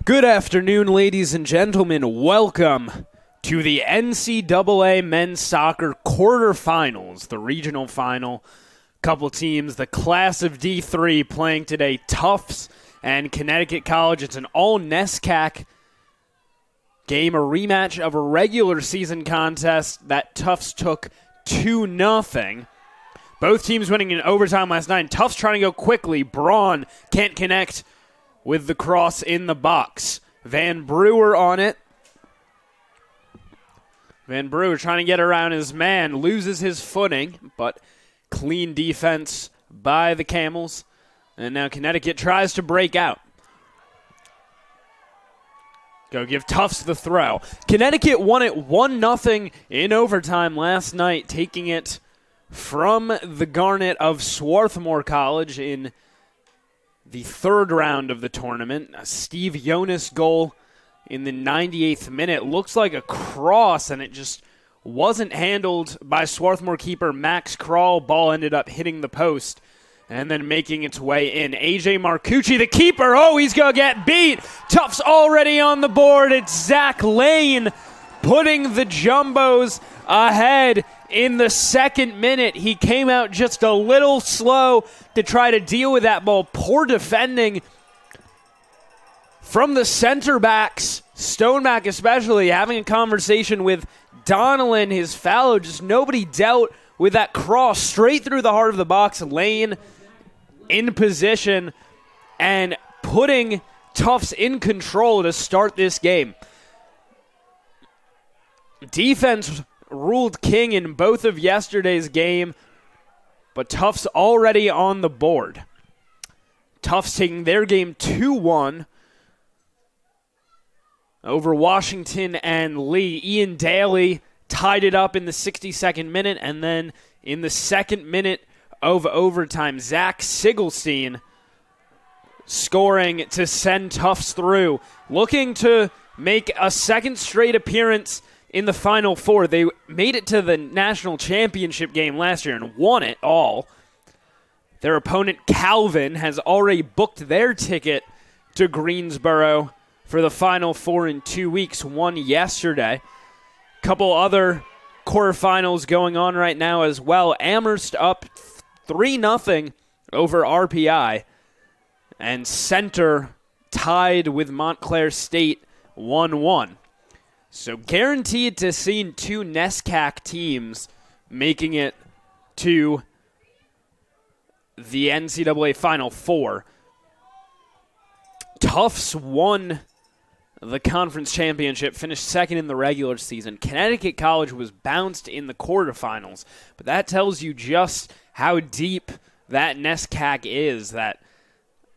Good afternoon, ladies and gentlemen. Welcome to the NCAA men's soccer quarterfinals, the regional final. Couple teams, the class of D3 playing today, Tufts and Connecticut College. It's an all-NESCAC game, a rematch of a regular season contest that Tufts took 2-0. Both teams winning in overtime last night. Tufts trying to go quickly. Braun can't connect with the cross in the box. Van Brewer on it. Van Brewer trying to get around his man. Loses his footing, but clean defense by the Camels. And now Connecticut tries to break out. Go give Tufts the throw. Connecticut won it 1-0 in overtime last night, taking it from the Garnet of Swarthmore College in the third round of the tournament. A Steve Jonas goal in the 98th minute. Looks like a cross, and it just wasn't handled by Swarthmore keeper Max Krall. Ball ended up hitting the post and then making its way in. AJ Marcucci, the keeper. Oh, he's going to get beat. Tufts already on the board. It's Zach Lane putting the Jumbos ahead in the second minute. He came out just a little slow to try to deal with that ball. Poor defending from the center backs. Stoneback especially having a conversation with Donnellan, his fellow. Just nobody dealt with that cross straight through the heart of the box. Lane in position and putting Tufts in control to start this game. Defense ruled king in both of yesterday's game, but Tufts already on the board. Tufts taking their game 2-1 over Washington and Lee. Ian Daly tied it up in the 62nd minute, and then in the second minute of overtime, Zach Sigelstein scoring to send Tufts through. Looking to make a second straight appearance in the Final Four. They made it to the national championship game last year and won it all. Their opponent, Calvin, has already booked their ticket to Greensboro for the Final Four in 2 weeks. Won yesterday. Couple other quarterfinals going on right now as well. Amherst up 3-0 over RPI. And Center tied with Montclair State 1-1. So guaranteed to see two NESCAC teams making it to the NCAA Final Four. Tufts won the conference championship, finished second in the regular season. Connecticut College was bounced in the quarterfinals, but that tells you just how deep that NESCAC is, that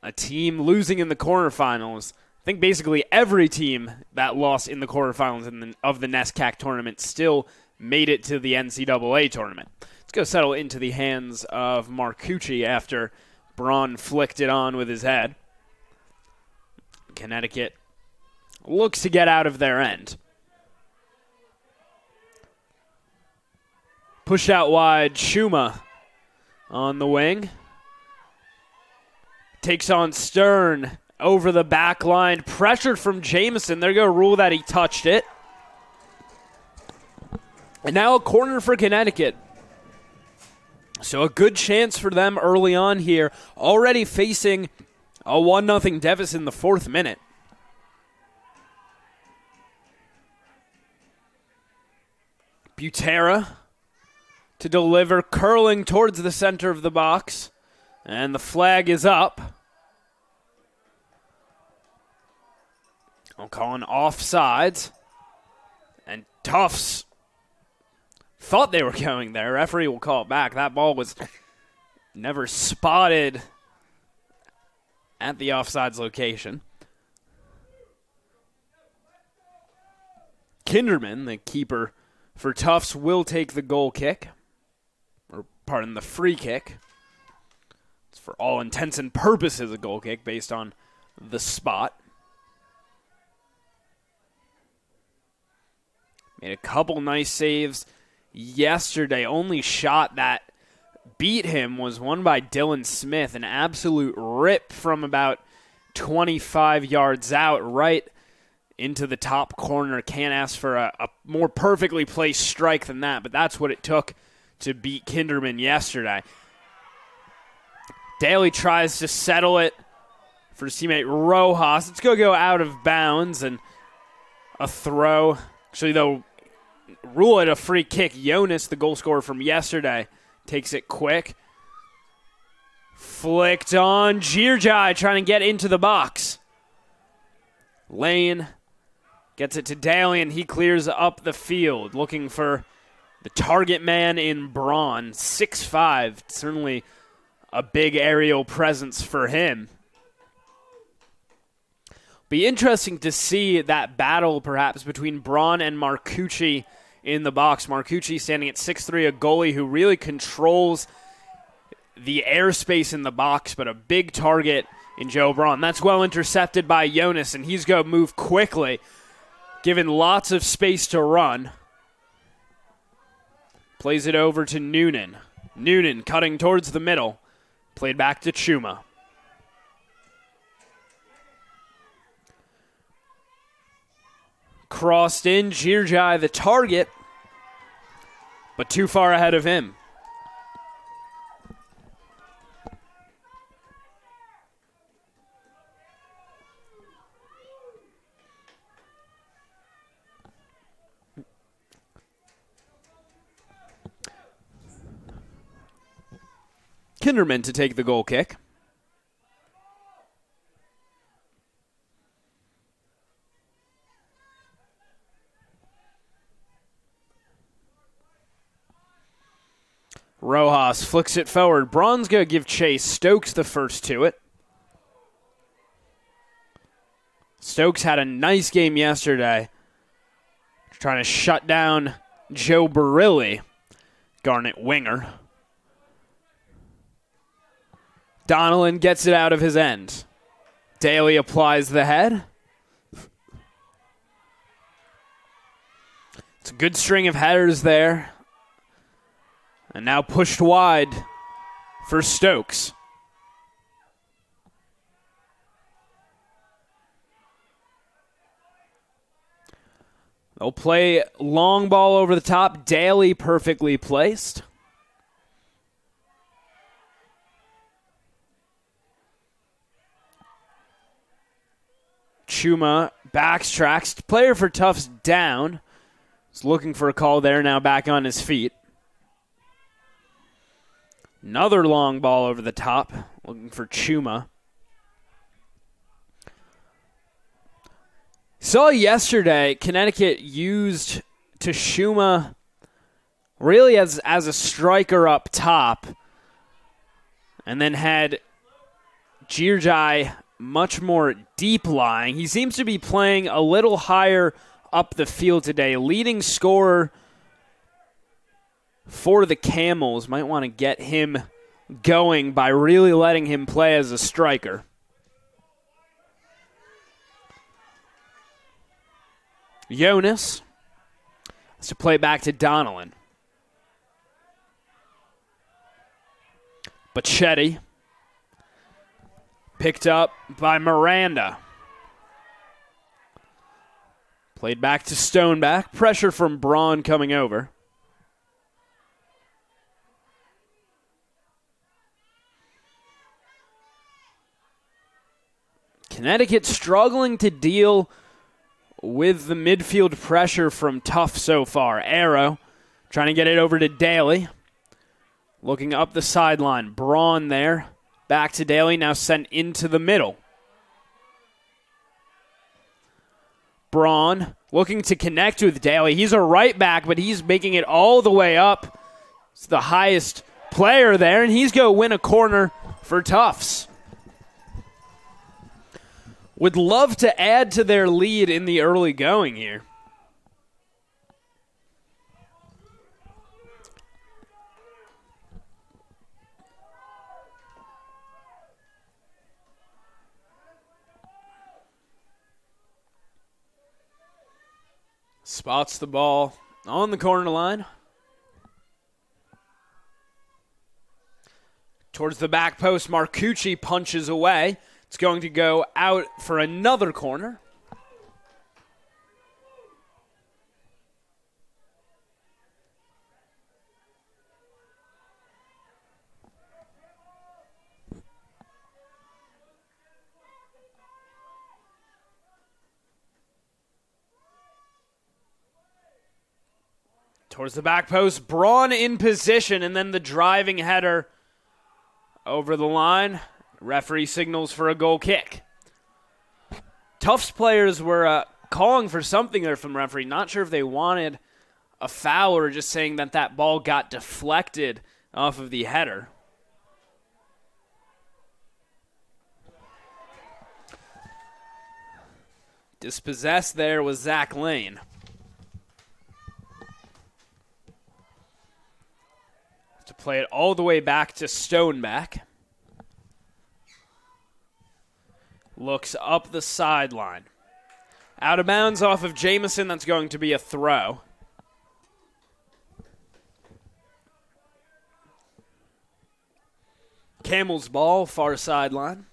a team losing in the quarterfinals, I think basically every team that lost in the quarterfinals of the NESCAC tournament still made it to the NCAA tournament. Let's go settle into the hands of Marcucci after Braun flicked it on with his head. Connecticut looks to get out of their end. Pushed out wide, Schuma on the wing. Takes on Stern over the back line. Pressured from Jameson. They're going to rule that he touched it. And now a corner for Connecticut. So a good chance for them early on here. Already facing a 1-0 deficit in the fourth minute. Butera to deliver, curling towards the center of the box. And the flag is up. I'll call an offsides. And Tufts thought they were going there. Referee will call it back. That ball was never spotted at the offsides location. Kinderman, the keeper for Tufts, will take the goal kick. Or, pardon, the free kick. It's for all intents and purposes a goal kick based on the spot. Made a couple nice saves yesterday. Only shot that beat him was one by Dylan Smith. An absolute rip from about 25 yards out, right into the top corner. Can't ask for a more perfectly placed strike than that, but that's what it took to beat Kinderman yesterday. Daly tries to settle it for his teammate Rojas. It's going to go out of bounds and a throw. Actually, they'll rule it a free kick. Jonas, the goal scorer from yesterday, takes it quick. Flicked on. Jirjai trying to get into the box. Lane gets it to Daly, and he clears up the field, looking for the target man in Braun. 6'5", certainly a big aerial presence for him. Be interesting to see that battle perhaps between Braun and Marcucci in the box. Marcucci standing at 6'3", a goalie who really controls the airspace in the box, but a big target in Joe Braun. That's well intercepted by Jonas, and he's going to move quickly, given lots of space to run. Plays it over to Noonan. Noonan cutting towards the middle. Played back to Chuma. Crossed in, Jirjai the target, but too far ahead of him. Kinderman to take the goal kick. Rojas flicks it forward. Braun's going to give chase. Stokes the first to it. Stokes had a nice game yesterday, trying to shut down Joe Barilli, Garnet winger. Donnellan gets it out of his end. Daly applies the head. It's a good string of headers there. And now pushed wide for Stokes. They'll play long ball over the top. Daly perfectly placed. Chuma backtracks. Player for Tufts down. He's looking for a call there, now back on his feet. Another long ball over the top. Looking for Chuma. Saw yesterday, Connecticut used Tashuma really as a striker up top, and then had Jirjai much more deep lying. He seems to be playing a little higher up the field today. Leading scorer for the Camels. Might want to get him going by really letting him play as a striker. Jonas has to play back to Donnellan. Bachetti picked up by Miranda. Played back to Stoneback. Pressure from Braun coming over. Connecticut struggling to deal with the midfield pressure from Tufts so far. Arrow trying to get it over to Daly. Looking up the sideline. Braun there. Back to Daly, now sent into the middle. Braun looking to connect with Daly. He's a right back, but he's making it all the way up. It's the highest player there, and he's going to win a corner for Tufts. Would love to add to their lead in the early going here. Spots the ball on the corner line. Towards the back post, Marcucci punches away. It's going to go out for another corner. Towards the back post, Braun in position, and then the driving header over the line. Referee signals for a goal kick. Tufts players were calling for something there from the referee. Not sure if they wanted a foul or just saying that that ball got deflected off of the header. Dispossessed there was Zach Lane. To play it all the way back to Stoneback. Looks up the sideline. Out of bounds off of Jamison. That's going to be a throw. Camel's ball, far sideline.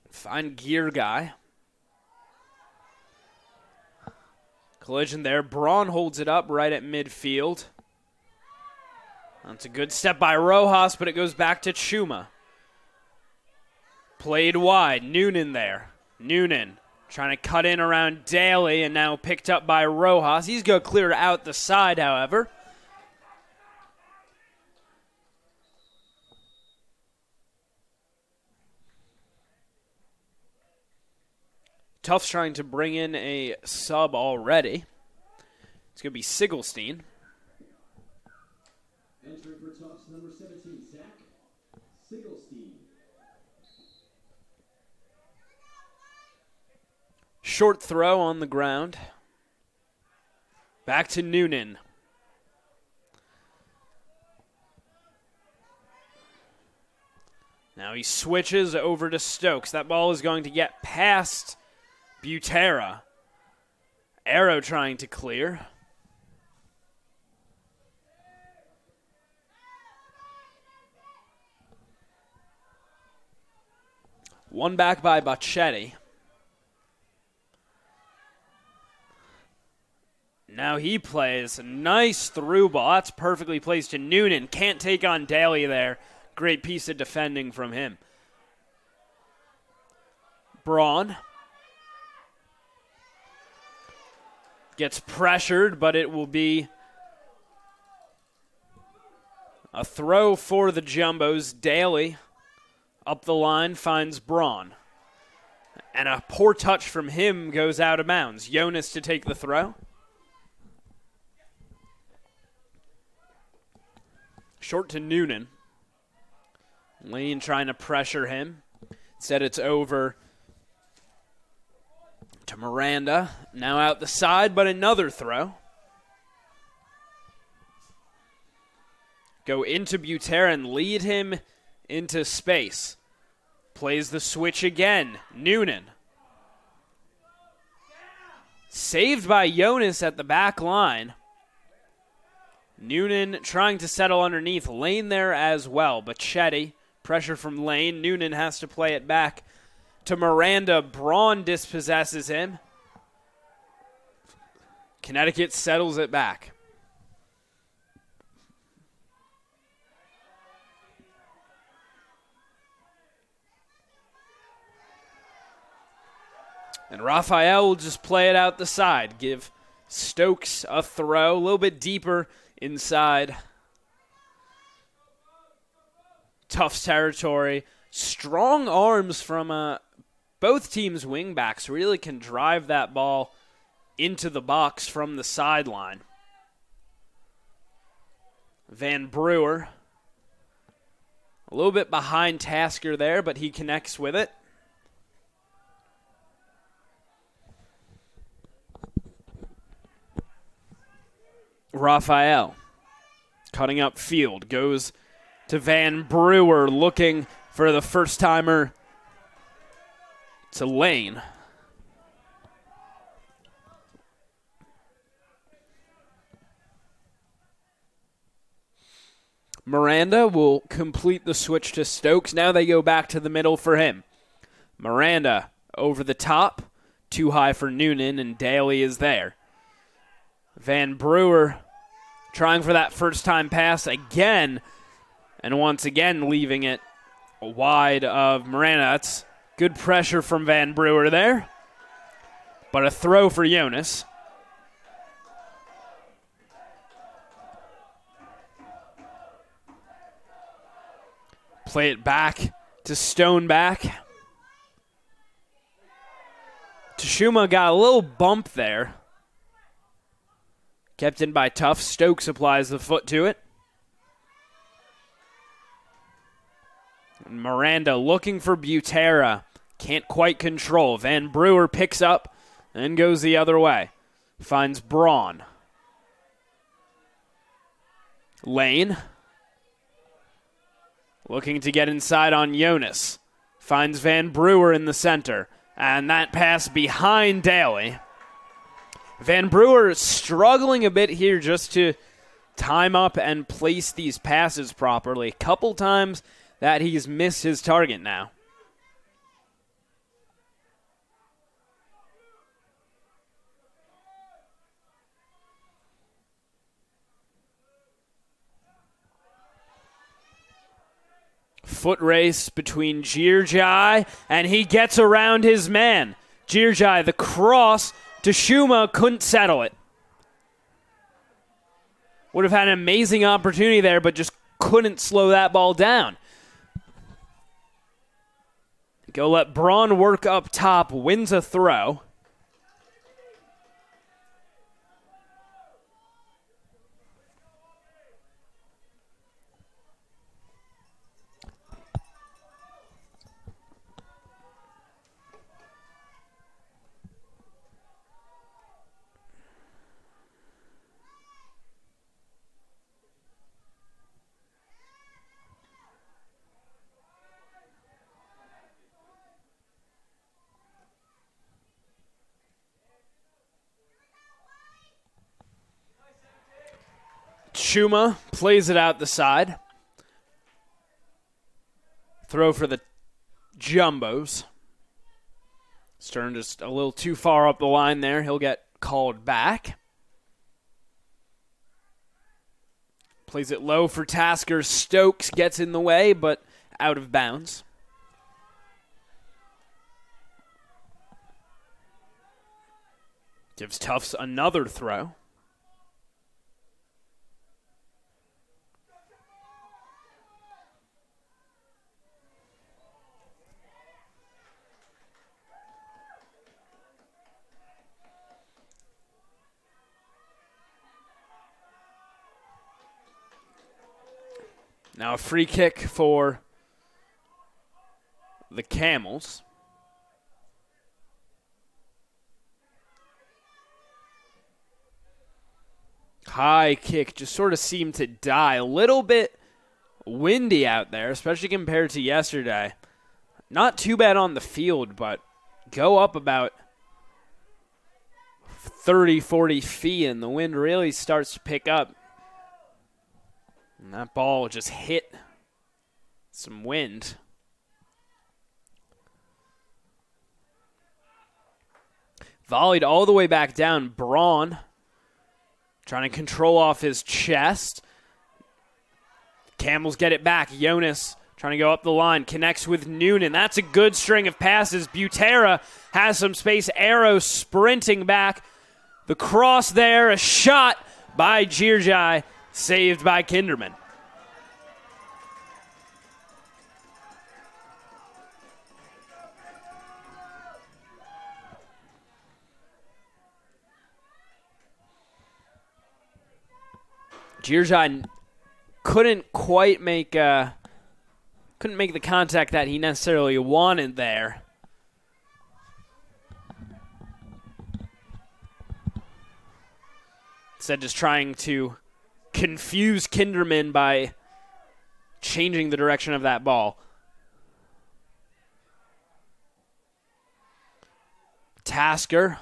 Fine gear guy. Collision there. Braun holds it up right at midfield. That's a good step by Rojas, but it goes back to Chuma. Played wide. Noonan there. Noonan trying to cut in around Daly, and now picked up by Rojas. He's going to clear out the side, however. Tufts trying to bring in a sub already. It's going to be Sigelstein. Entering for Tufts, number 17, Zach Sigelstein. Short throw on the ground. Back to Noonan. Now he switches over to Stokes. That ball is going to get past Butera. Arrow trying to clear. One back by Bacchetti. Now he plays. Nice through ball. That's perfectly placed to Noonan. Can't take on Daly there. Great piece of defending from him. Braun. Gets pressured, but it will be a throw for the Jumbos. Daly up the line finds Braun. And a poor touch from him goes out of bounds. Jonas to take the throw. Short to Noonan. Lane trying to pressure him. Instead it's over to Miranda. Now out the side, but another throw. Go into Butera and lead him into space. Plays the switch again. Noonan. Saved by Jonas at the back line. Noonan trying to settle underneath. Lane there as well. Bacchetti, pressure from Lane. Noonan has to play it back to Miranda. Braun dispossesses him. Connecticut settles it back. And Raphael will just play it out the side. Give Stokes a throw. A little bit deeper inside Tufts territory. Strong arms from both teams' wingbacks. Really can drive that ball into the box from the sideline. Van Brewer. A little bit behind Tasker there, but he connects with it. Raphael cutting up field, goes to Van Brewer, looking for the first timer to Lane. Miranda will complete the switch to Stokes. Now they go back to the middle for him. Miranda over the top. Too high for Noonan, and Daly is there. Van Brewer trying for that first-time pass again, and once again leaving it wide of Miranda. That's good pressure from Van Brewer there, but a throw for Jonas. Play it back to Stoneback. Tashuma got a little bump there. Kept in by Tufts. Stokes applies the foot to it. And Miranda looking for Butera. Can't quite control. Van Brewer picks up and goes the other way. Finds Braun. Lane. Looking to get inside on Jonas. Finds Van Brewer in the center. And that pass behind Daly. Van Brewer struggling a bit here just to time up and place these passes properly. Couple times that he's missed his target now. Foot race between Girjai, and he gets around his man. Girjai, the cross to Shuma, couldn't settle it. Would have had an amazing opportunity there, but just couldn't slow that ball down. Go let Braun work up top, wins a throw. Shuma plays it out the side. Throw for the Jumbos. Stern just a little too far up the line there. He'll get called back. Plays it low for Tasker. Stokes gets in the way, but out of bounds. Gives Tufts another throw. Now a free kick for the Camels. High kick just sort of seemed to die. A little bit windy out there, especially compared to yesterday. Not too bad on the field, but go up about 30, 40 feet, and the wind really starts to pick up. And that ball just hit some wind. Volleyed all the way back down. Braun trying to control off his chest. Camels get it back. Jonas trying to go up the line. Connects with Noonan. That's a good string of passes. Butera has some space. Arrow sprinting back. The cross there. A shot by Girjai. Saved by Kinderman. Girjai couldn't quite make the contact that he necessarily wanted there. Instead, just trying to confuse Kinderman by changing the direction of that ball. Tasker.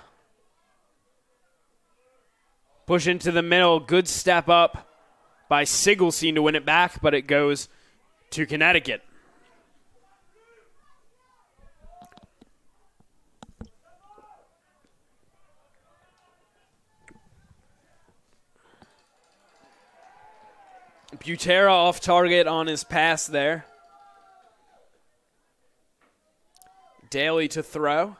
Push into the middle. Good step up by Sigelstein to win it back, but it goes to Connecticut. Butera off target on his pass there. Daly to throw.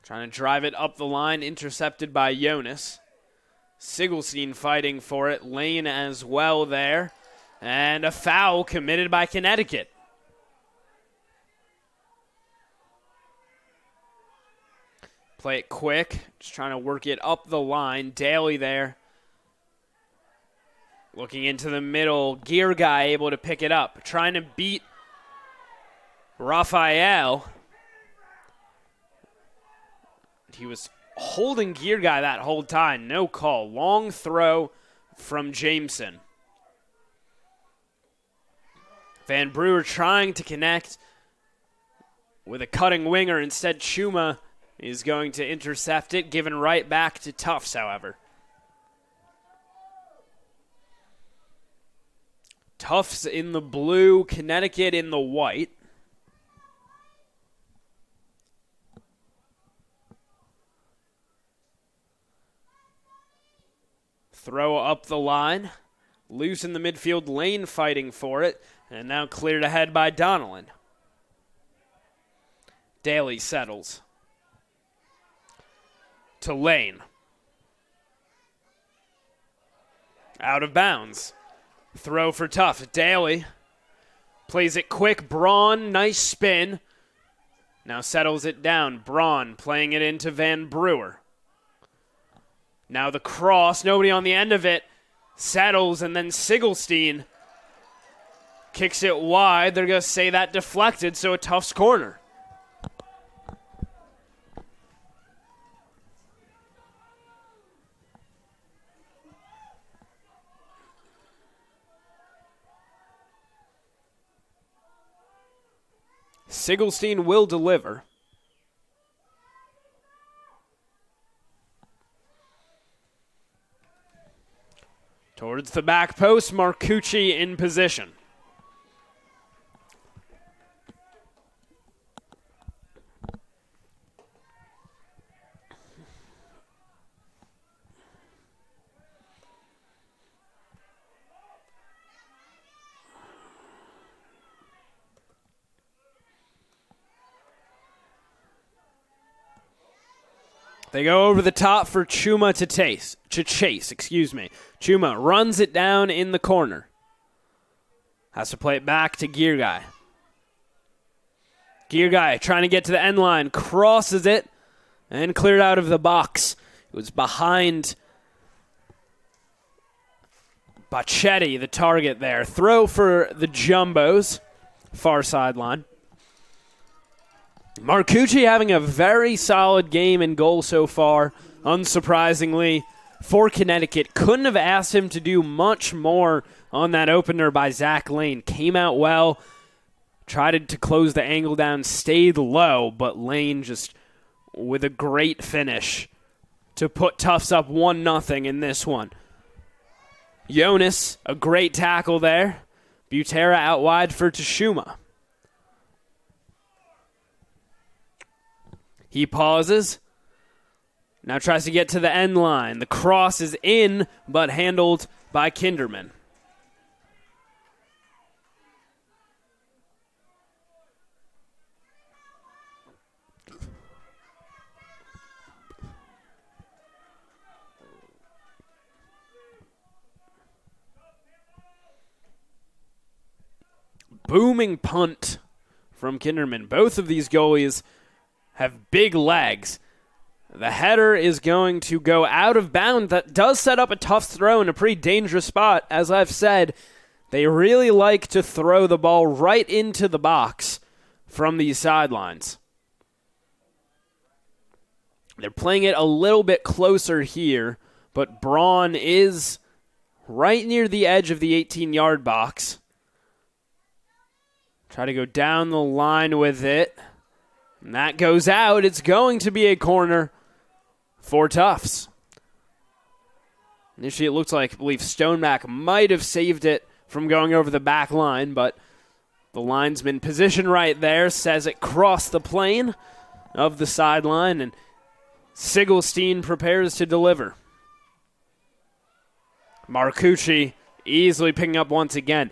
Trying to drive it up the line, intercepted by Jonas. Sigelstein fighting for it. Lane as well there. And a foul committed by Connecticut. Play it quick. Just trying to work it up the line. Daly there. Looking into the middle. Gear guy able to pick it up. Trying to beat Raphael. He was holding Gear guy that whole time. No call. Long throw from Jameson. Van Brewer trying to connect with a cutting winger. Instead, Chuma is going to intercept it, given right back to Tufts, however. Tufts in the blue, Connecticut in the white. Throw up the line. Loose in the midfield, Lane fighting for it. And now cleared ahead by Donnellan. Daly settles. To Lane. Out of bounds. Throw for Tufts. Daly plays it quick. Braun, nice spin. Now settles it down. Braun playing it into Van Brewer. Now the cross, nobody on the end of it. Settles, and then Sigelstein kicks it wide. They're going to say that deflected, so a Tufts corner. Sigelstein will deliver. Towards the back post, Marcucci in position. They go over the top for Chuma to chase. Chuma runs it down in the corner. Has to play it back to Gear Guy. Gear Guy trying to get to the end line. Crosses it and cleared out of the box. It was behind Bacchetti, the target there. Throw for the Jumbos. Far sideline. Marcucci having a very solid game in goal so far, unsurprisingly, for Connecticut. Couldn't have asked him to do much more on that opener by Zach Lane. Came out well, tried to close the angle down, stayed low, but Lane just with a great finish to put Tufts up 1-0 in this one. Jonas, a great tackle there. Butera out wide for Tashuma. He pauses. Now tries to get to the end line. The cross is in, but handled by Kinderman. Booming punt from Kinderman. Both of these goalies have big legs. The header is going to go out of bounds. That does set up a tough throw in a pretty dangerous spot. As I've said, they really like to throw the ball right into the box from these sidelines. They're playing it a little bit closer here, but Braun is right near the edge of the 18-yard box. Try to go down the line with it. And that goes out. It's going to be a corner for Tufts. Initially, it looked like, I believe, Stoneback might have saved it from going over the back line, but the linesman position right there says it crossed the plane of the sideline, and Sigelstein prepares to deliver. Marcucci easily picking up once again.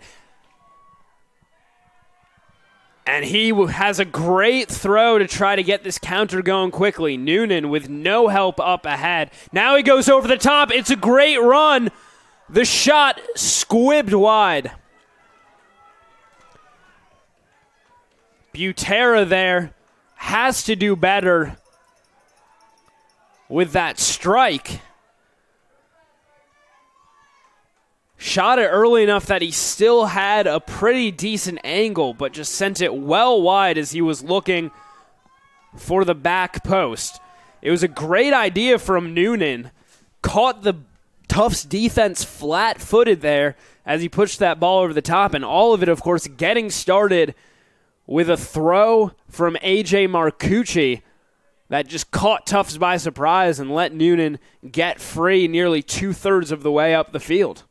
And he has a great throw to try to get this counter going quickly. Noonan with no help up ahead. Now he goes over the top. It's a great run. The shot squibbed wide. Butera there has to do better with that strike. Shot it early enough that he still had a pretty decent angle, but just sent it well wide as he was looking for the back post. It was a great idea from Noonan. Caught the Tufts defense flat-footed there as he pushed that ball over the top, and all of it, of course, getting started with a throw from A.J. Marcucci that just caught Tufts by surprise and let Noonan get free nearly two-thirds of the way up the field.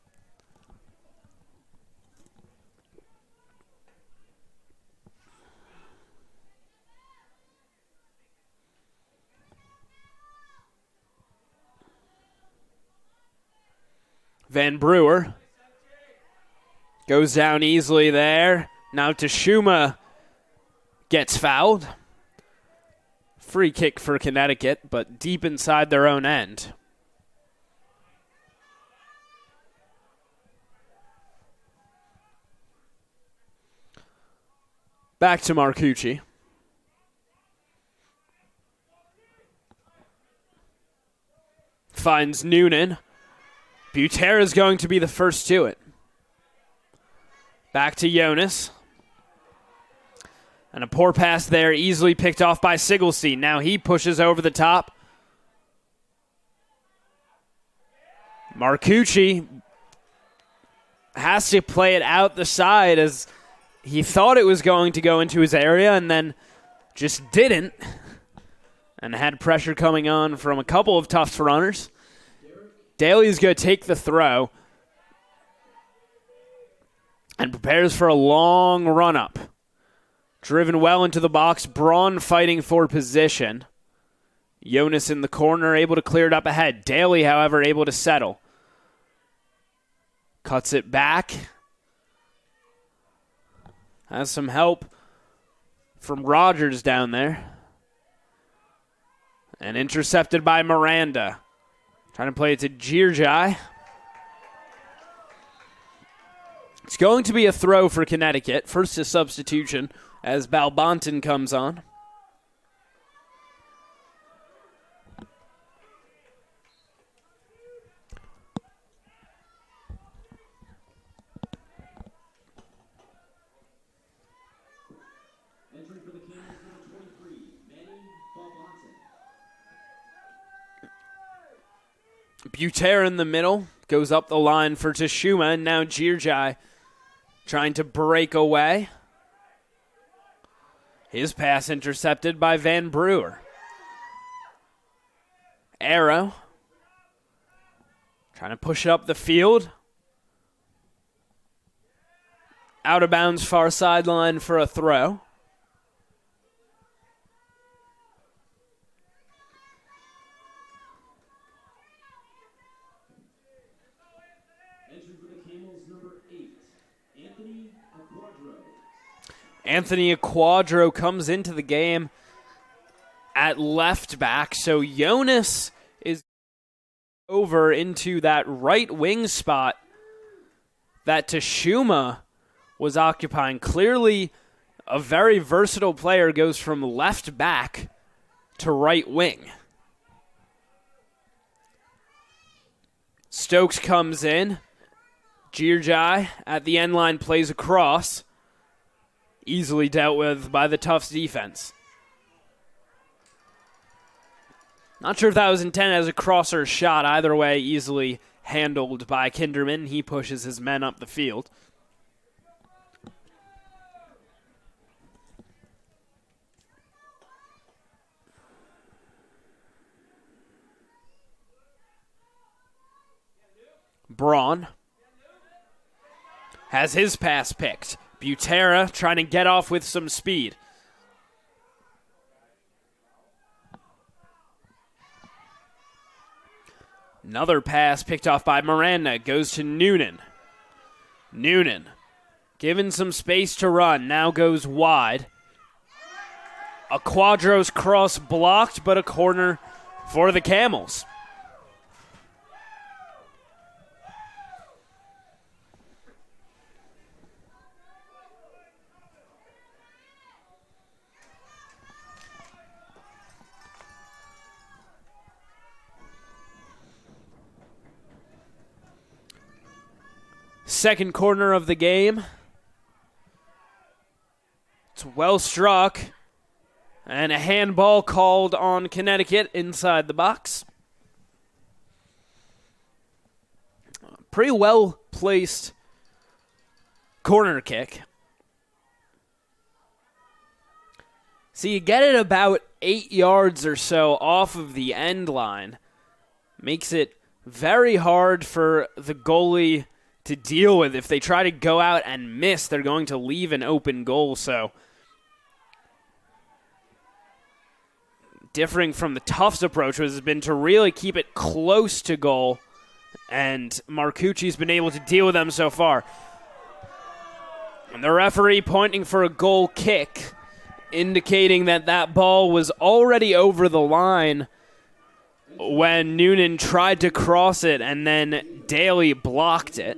Van Brewer goes down easily there. Now Tashuma gets fouled. Free kick for Connecticut, but deep inside their own end. Back to Marcucci. Finds Noonan. Butera is going to be the first to it. Back to Jonas. And a poor pass there, easily picked off by Sigelstein. Now he pushes over the top. Marcucci has to play it out the side as he thought it was going to go into his area and then just didn't. And had pressure coming on from a couple of Tufts runners. Daly's going to take the throw and prepares for a long run-up. Driven well into the box. Braun fighting for position. Jonas in the corner, able to clear it up ahead. Daly, however, able to settle. Cuts it back. Has some help from Rogers down there. And intercepted by Miranda. Trying to play it to Girjai. It's going to be a throw for Connecticut. First a substitution as Balbonton comes on. Entering for the Camels, number 23, Manny Balbonton. Butera in the middle. Goes up the line for Tashuma. And now Girjai trying to break away. His pass intercepted by Van Brewer. Arrow. Trying to push it up the field. Out of bounds far sideline for a throw. Entering for the Camels, number 8, Anthony Aquadro. Anthony Aquadro comes into the game at left back. So Jonas is over into that right wing spot that Tashuma was occupying. Clearly a very versatile player, goes from left back to right wing. Stokes comes in. Girjai at the end line plays across. Easily dealt with by the Tufts defense. Not sure if that was intended as a cross or a shot. Either way, easily handled by Kinderman. He pushes his men up the field. Braun has his pass picked. Butera trying to get off with some speed. Another pass picked off by Miranda goes to Noonan. Noonan given some space to run, now goes wide. A Quadros cross blocked, but a corner for the Camels. Second corner of the game. It's well struck. And a handball called on Connecticut inside the box. Pretty well placed corner kick. So you get it about 8 yards or so off of the end line. Makes it very hard for the goalie to deal with. If they try to go out and miss, they're going to leave an open goal. So differing from the Tufts approach has been to really keep it close to goal, and Marcucci's been able to deal with them so far. And the referee pointing for a goal kick, indicating that that ball was already over the line when Noonan tried to cross it, and then Daly blocked it.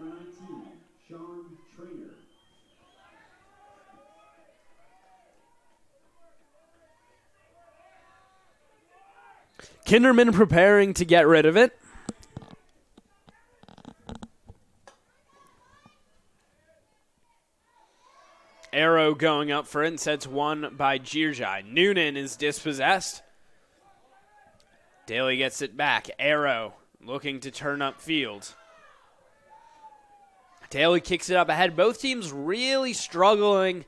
Kinderman preparing to get rid of it. Arrow going up for it, and sets one by Girjai. Noonan is dispossessed. Daly gets it back. Arrow looking to turn up field. Daly kicks it up ahead. Both teams really struggling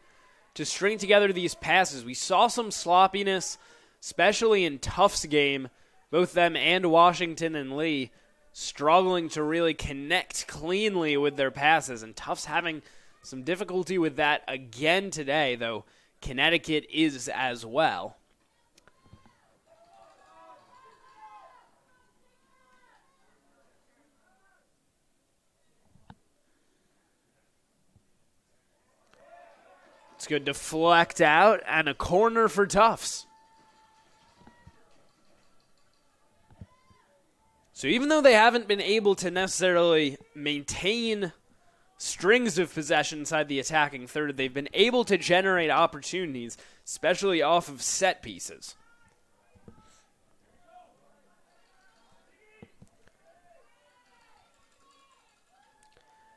to string together these passes. We saw some sloppiness, especially in Tufts' game. Both them and Washington and Lee struggling to really connect cleanly with their passes. And Tufts having some difficulty with that again today, though Connecticut is as well. It's good to deflect out, and a corner for Tufts. So even though they haven't been able to necessarily maintain strings of possession inside the attacking third, they've been able to generate opportunities, especially off of set pieces.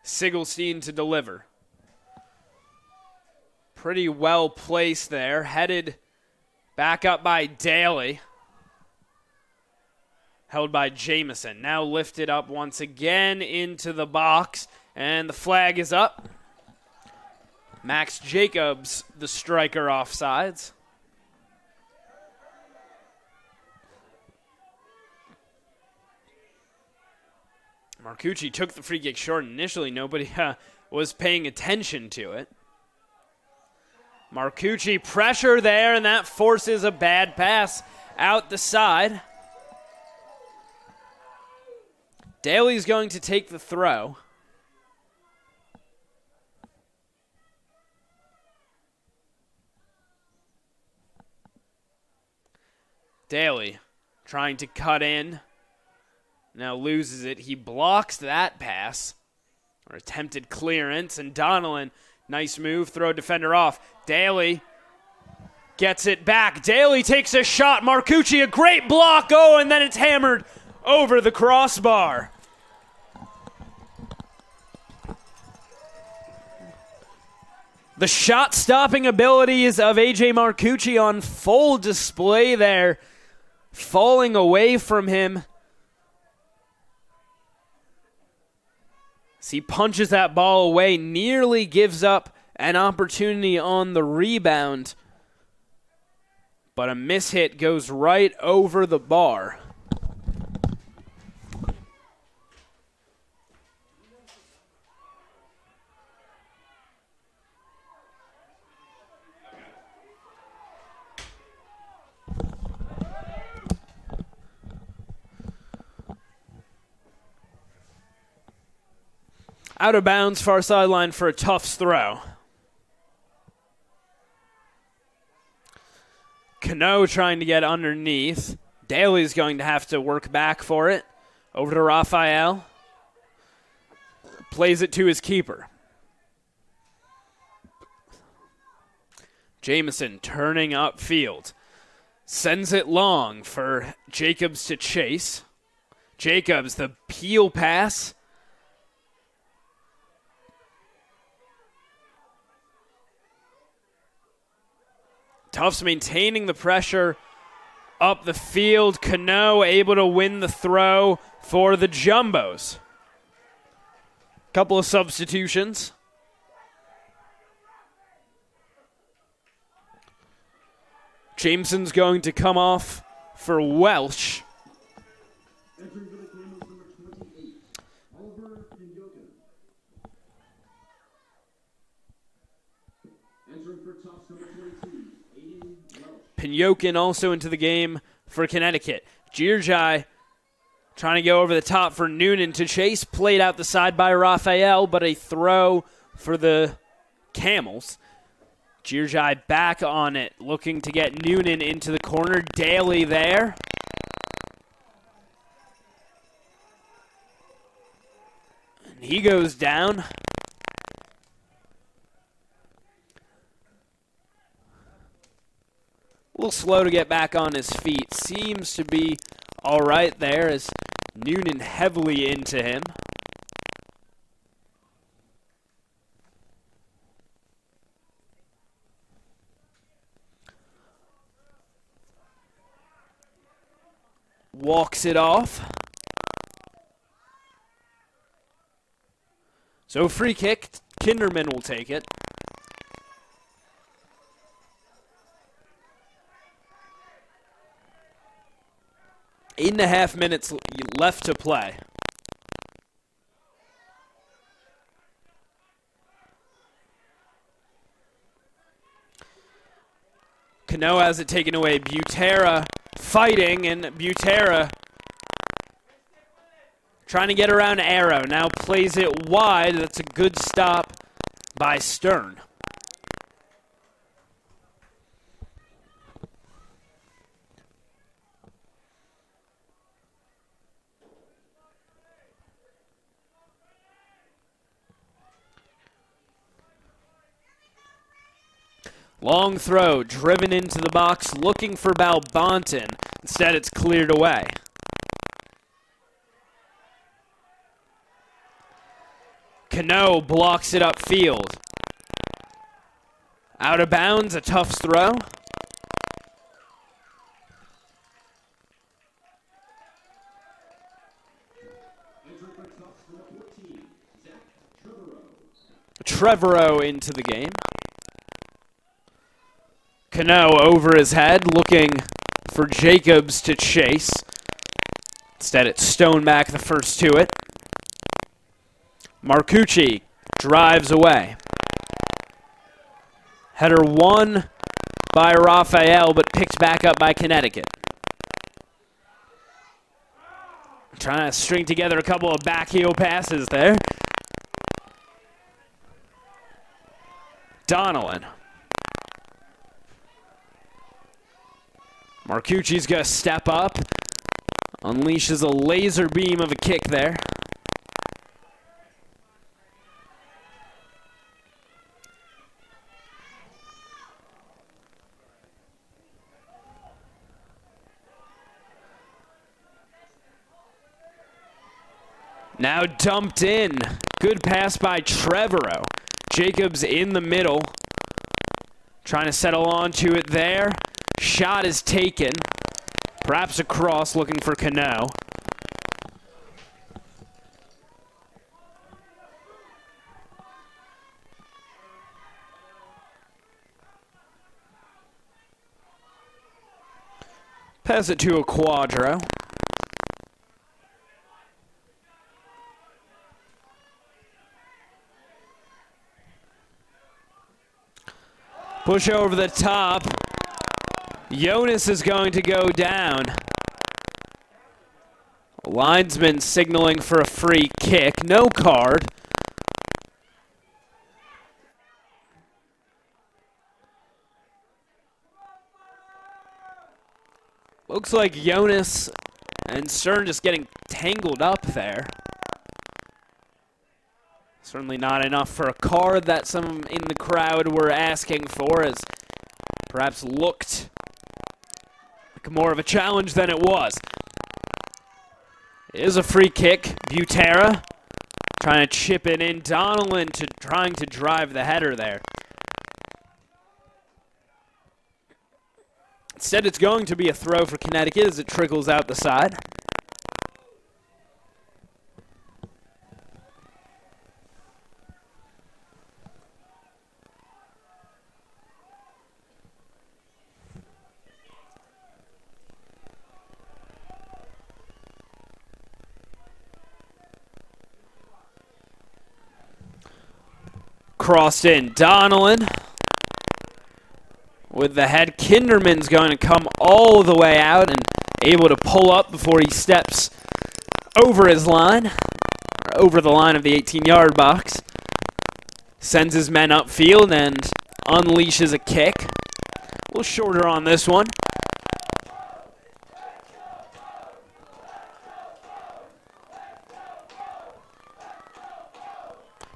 Sigelstein to deliver. Pretty well placed there, headed back up by Daly. Held by Jamison. Now lifted up once again into the box, and the flag is up. Max Jacobs, the striker, offsides. Marcucci took the free kick short. Initially, nobody was paying attention to it. Marcucci pressure there, and that forces a bad pass out the side. Daly's going to take the throw. Daly trying to cut in. Now loses it. He blocks that pass. Or attempted clearance. And Donnellan, nice move. Throw defender off. Daly gets it back. Daly takes a shot. Marcucci, a great block. Oh, and then it's hammered over the crossbar. The shot-stopping abilities of A.J. Marcucci on full display there, falling away from him. As he punches that ball away, nearly gives up an opportunity on the rebound. But a mishit goes right over the bar. Out of bounds, far sideline for a Tufts throw. Cano trying to get underneath. Daly's going to have to work back for it. Over to Raphael. Plays it to his keeper. Jamison turning upfield. Sends it long for Jacobs to chase. Jacobs, the peel pass. Tufts maintaining the pressure up the field. Cano able to win the throw for the Jumbos. Couple of substitutions. Jameson's going to come off for Welsh. Entering for the Camels, number 28, Oliver Pinyokin. Entering for Tufts, number 22, Aiden Welsh. Pinyokin also into the game for Connecticut. Girjai trying to go over the top for Noonan to chase. Played out the side by Raphael, but a throw for the Camels. Girjai back on it, looking to get Noonan into the corner. Daly there. And he goes down. A little slow to get back on his feet. Seems to be all right there as Noonan heavily into him. Walks it off. So free kick, Kinderman will take it. Eight and a half minutes left to play. Cano has it taken away. Butera fighting, and Butera trying to get around Arrow. Now plays it wide. That's a good stop by Stern. Long throw, driven into the box, looking for Balbonton. Instead, it's cleared away. Cano blocks it upfield. Out of bounds, a Tufts throw. Trevorrow into the game. Cano over his head, looking for Jacobs to chase. Instead, it's Stone back the first to it. Marcucci drives away. Header won by Raphael, but picked back up by Connecticut. Trying to string together a couple of backheel passes there. Donnellan. Marcucci's going to step up. Unleashes a laser beam of a kick there. Now dumped in. Good pass by Trevorrow. Jacobs in the middle. Trying to settle onto it there. Shot is taken. Perhaps a cross, looking for Cano. Pass it to a Quadro. Push over the top. Jonas is going to go down. Linesman signaling for a free kick. No card. Looks like Jonas and Stern just getting tangled up there. Certainly not enough for a card that some in the crowd were asking for, as perhaps looked like more of a challenge than it was. It is a free kick. Butera trying to chip it in. Donnellan trying to drive the header there. Instead, it's going to be a throw for Connecticut as it trickles out the side. Crossed in. Donnellan with the head. Kinderman's going to come all the way out and able to pull up before he steps over his line, or over the line of the 18-yard box. Sends his men upfield and unleashes a kick. A little shorter on this one.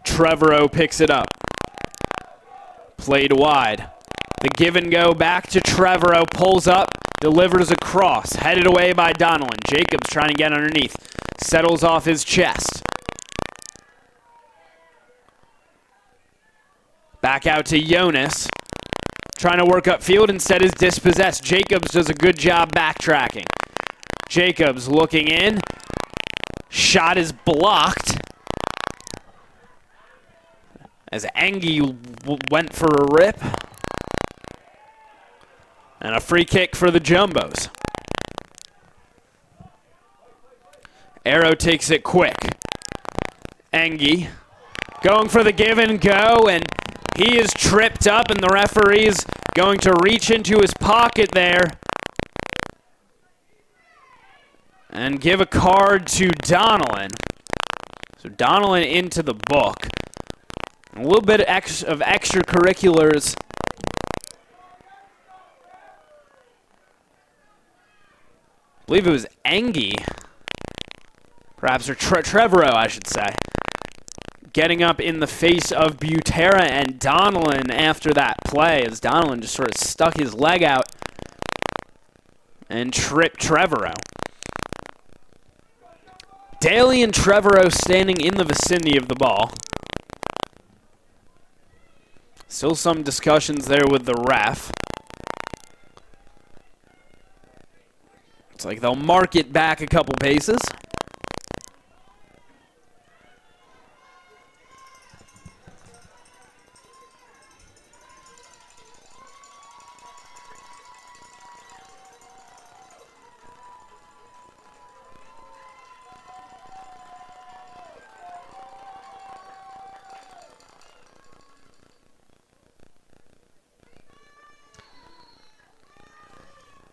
Trevorrow picks it up. Played wide. The give and go back to Trevorrow. Pulls up. Delivers across. Headed away by Donnellan. Jacobs trying to get underneath. Settles off his chest. Back out to Jonas. Trying to work upfield. Instead is dispossessed. Jacobs does a good job backtracking. Jacobs looking in. Shot is blocked, as Angie went for a rip. And a free kick for the Jumbos. Arrow takes it quick. Angie going for the give and go, and he is tripped up, and the referee is going to reach into his pocket there and give a card to Donnellan. So Donnellan into the book. A little bit of extracurriculars. I believe it was Angie, perhaps, or Trevorrow, I should say, getting up in the face of Butera and Donnellan after that play, as Donnellan just sort of stuck his leg out and tripped Trevorrow. Daly and Trevorrow standing in the vicinity of the ball. Still some discussions there with the ref. It's like they'll mark it back a couple paces.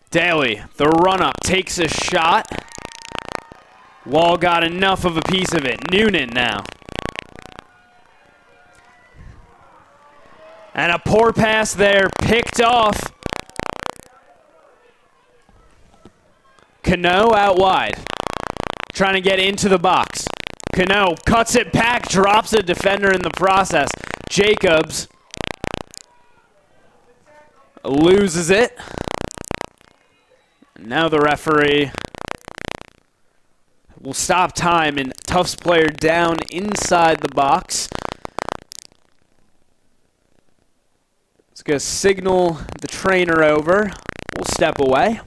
Daly, the run-up, takes a shot. Wall got enough of a piece of it. Noonan now. And a poor pass there, picked off. Cano out wide, trying to get into the box. Cano cuts it back, drops a defender in the process. Jacobs loses it. Now the referee will stop time, and Tufts player down inside the box. It's going to signal the trainer over. We'll step away.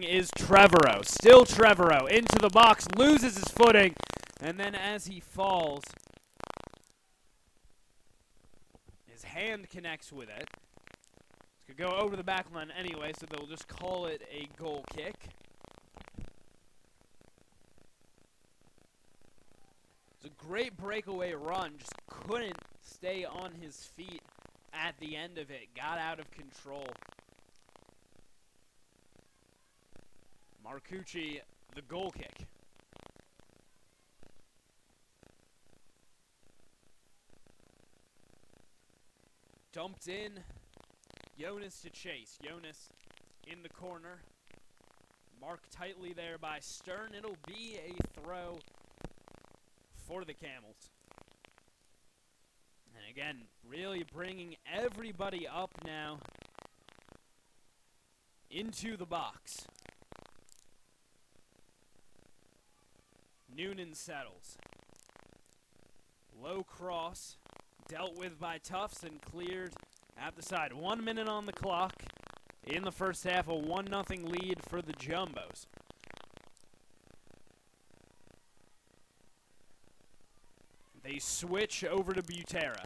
Is Trevorrow. Still Trevorrow into the box, loses his footing, and then as he falls, his hand connects with it. This could go over the back line anyway, so they'll just call it a goal kick. It's a great breakaway run, just couldn't stay on his feet at the end of it. Got out of control. Marcucci, the goal kick. Dumped in. Jonas to chase. Jonas in the corner. Marked tightly there by Stern. It'll be a throw for the Camels. And again, really bringing everybody up now into the box. Noonan settles. Low cross, dealt with by Tufts and cleared at the side. 1 minute on the clock in the first half, a 1-0 lead for the Jumbos. They switch over to Butera.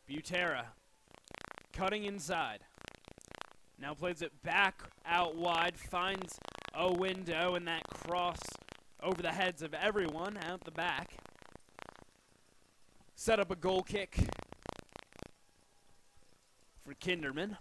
Butera cutting inside. Now plays it back out wide, finds a window, and that cross over the heads of everyone out the back. Set up a goal kick for Kinderman.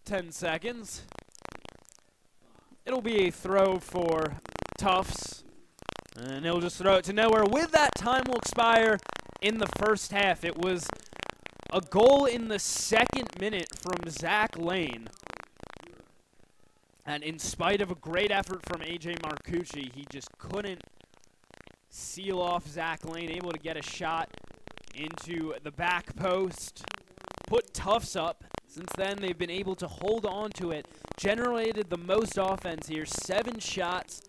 Ten seconds. It'll be a throw for Tufts, and he'll just throw it to nowhere. With that, time will expire in the first half. It was a goal in the second minute from Zach Lane, and in spite of a great effort from A.J. Marcucci, he just couldn't seal off Zach Lane, able to get a shot into the back post, put Tufts up. Since then, they've been able to hold on to it. Generated the most offense here. 7 shots,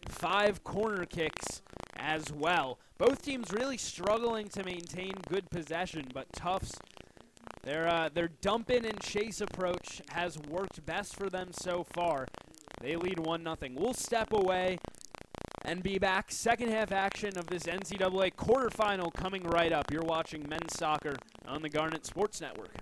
5 corner kicks as well. Both teams really struggling to maintain good possession, but Tufts, their dump in and chase approach has worked best for them so far. They lead 1-0. We'll step away and be back. Second half action of this NCAA quarterfinal coming right up. You're watching men's soccer on the Garnet Sports Network.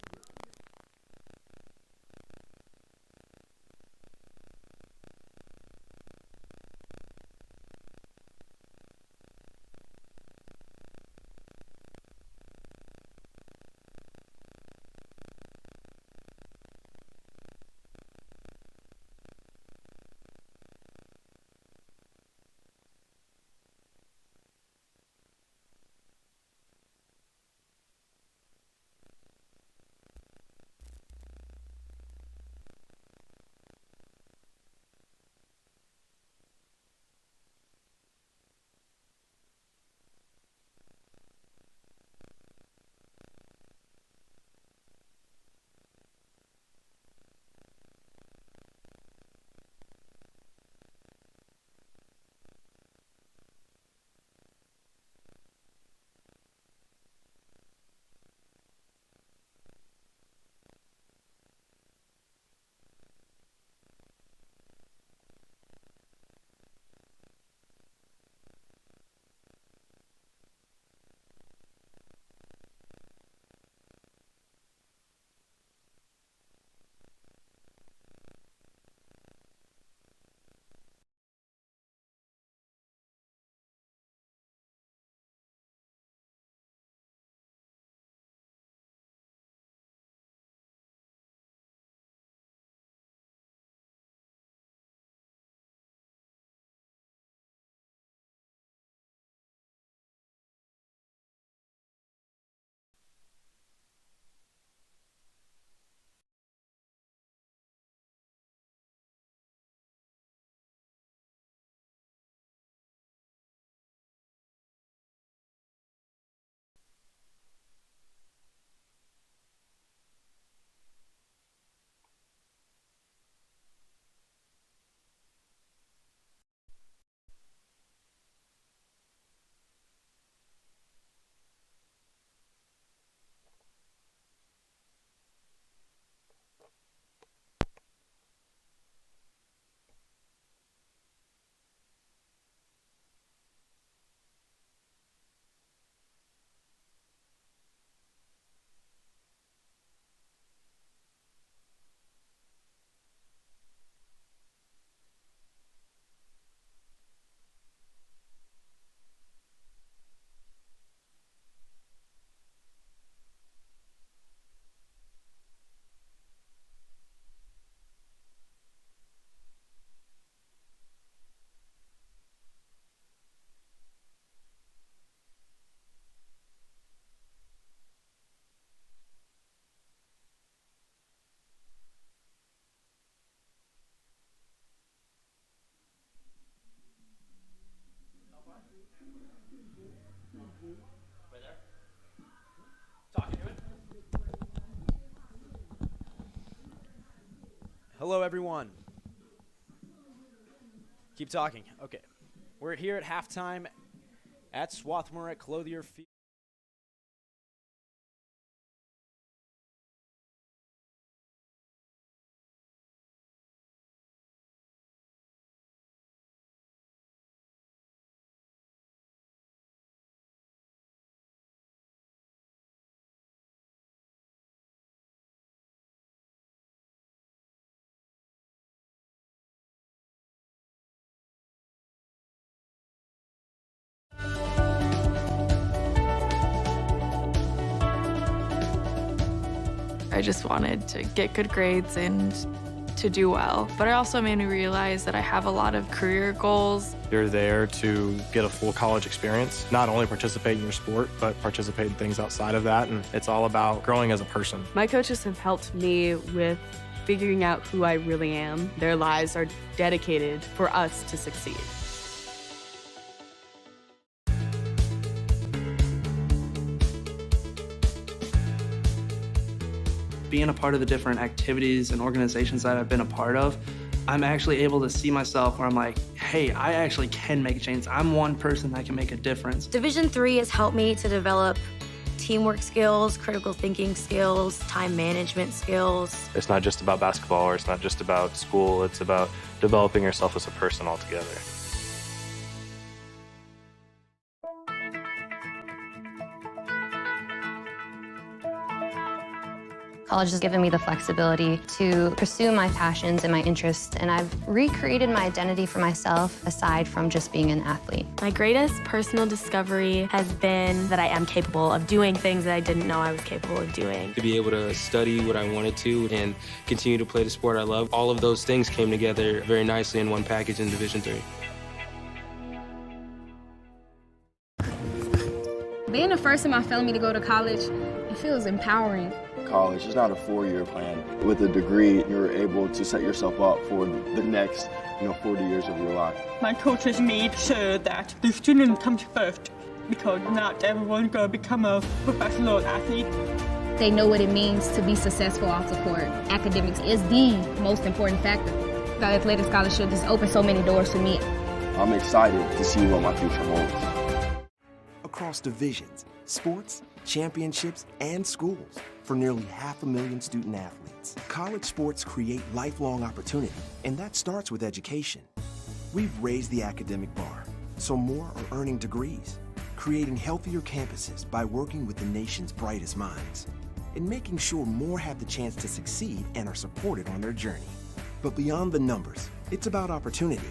Hello, everyone. Keep talking. Okay. We're here at halftime at Swarthmore at Clothier Field. I just wanted to get good grades and to do well. But it also made me realize that I have a lot of career goals. You're there to get a full college experience, not only participate in your sport, but participate in things outside of that. And it's all about growing as a person. My coaches have helped me with figuring out who I really am. Their lives are dedicated for us to succeed. Being a part of the different activities and organizations that I've been a part of, I'm actually able to see myself where I'm like, hey, I actually can make a change. I'm one person that can make a difference. Division III has helped me to develop teamwork skills, critical thinking skills, time management skills. It's not just about basketball, or it's not just about school. It's about developing yourself as a person altogether. College has given me the flexibility to pursue my passions and my interests, and I've recreated my identity for myself aside from just being an athlete. My greatest personal discovery has been that I am capable of doing things that I didn't know I was capable of doing. To be able to study what I wanted to and continue to play the sport I love, all of those things came together very nicely in one package in Division III. Being the first in my family to go to college, it feels empowering. College is not a 4-year plan. With a degree, you're able to set yourself up for the next, 40 years of your life. My coaches made sure that the student comes first, because not everyone's going to become a professional athlete. They know what it means to be successful off the court. Academics is the most important factor. The athletic scholarship has opened so many doors for me. I'm excited to see what my future holds. Across divisions, sports, championships, and schools, for nearly 500,000 student athletes, college sports create lifelong opportunity, and that starts with education. We've raised the academic bar, so more are earning degrees, creating healthier campuses by working with the nation's brightest minds, and making sure more have the chance to succeed and are supported on their journey. But beyond the numbers, it's about opportunity,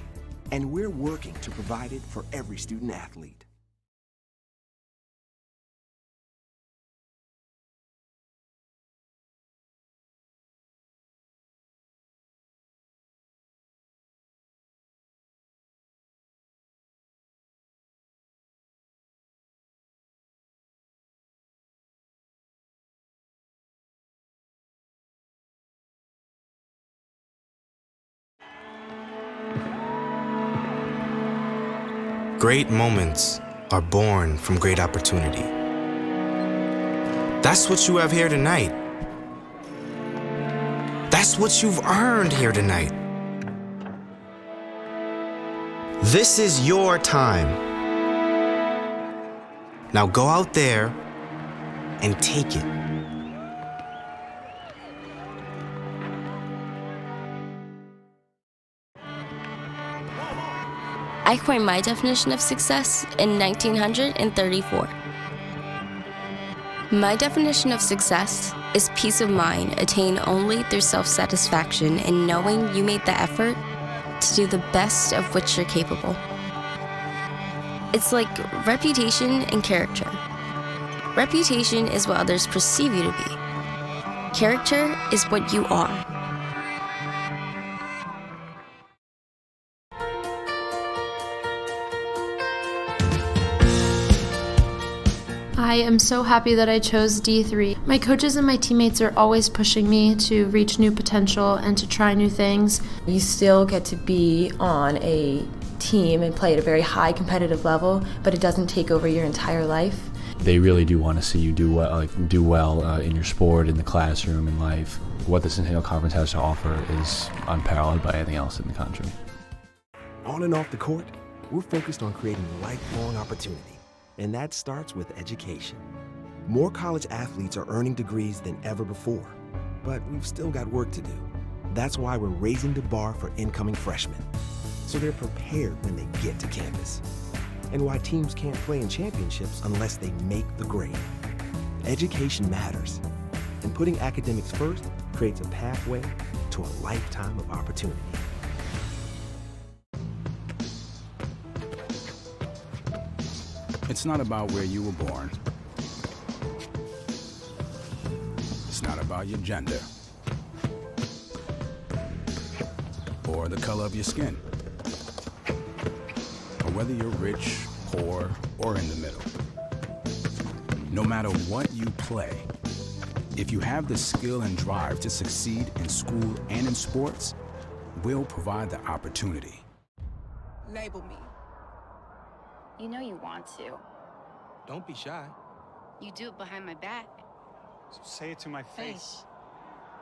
and we're working to provide it for every student athlete. Great moments are born from great opportunity. That's what you have here tonight. That's what you've earned here tonight. This is your time. Now go out there and take it. I coined my definition of success in 1934. My definition of success is peace of mind attained only through self-satisfaction in knowing you made the effort to do the best of which you're capable. It's like reputation and character. Reputation is what others perceive you to be. Character is what you are. I am so happy that I chose D3. My coaches and my teammates are always pushing me to reach new potential and to try new things. You still get to be on a team and play at a very high competitive level, but it doesn't take over your entire life. They really do want to see you do well in your sport, in the classroom, in life. What the Centennial Conference has to offer is unparalleled by anything else in the country. On and off the court, we're focused on creating lifelong opportunity, and that starts with education. More college athletes are earning degrees than ever before, but we've still got work to do. That's why we're raising the bar for incoming freshmen, so they're prepared when they get to campus. And why teams can't play in championships unless they make the grade. Education matters, and putting academics first creates a pathway to a lifetime of opportunity. It's not about where you were born. It's not about your gender or the color of your skin, or whether you're rich, poor, or in the middle. No matter what you play, if you have the skill and drive to succeed in school and in sports, we'll provide the opportunity. Label me. You know you want to. Don't be shy. You do it behind my back. So say it to my face.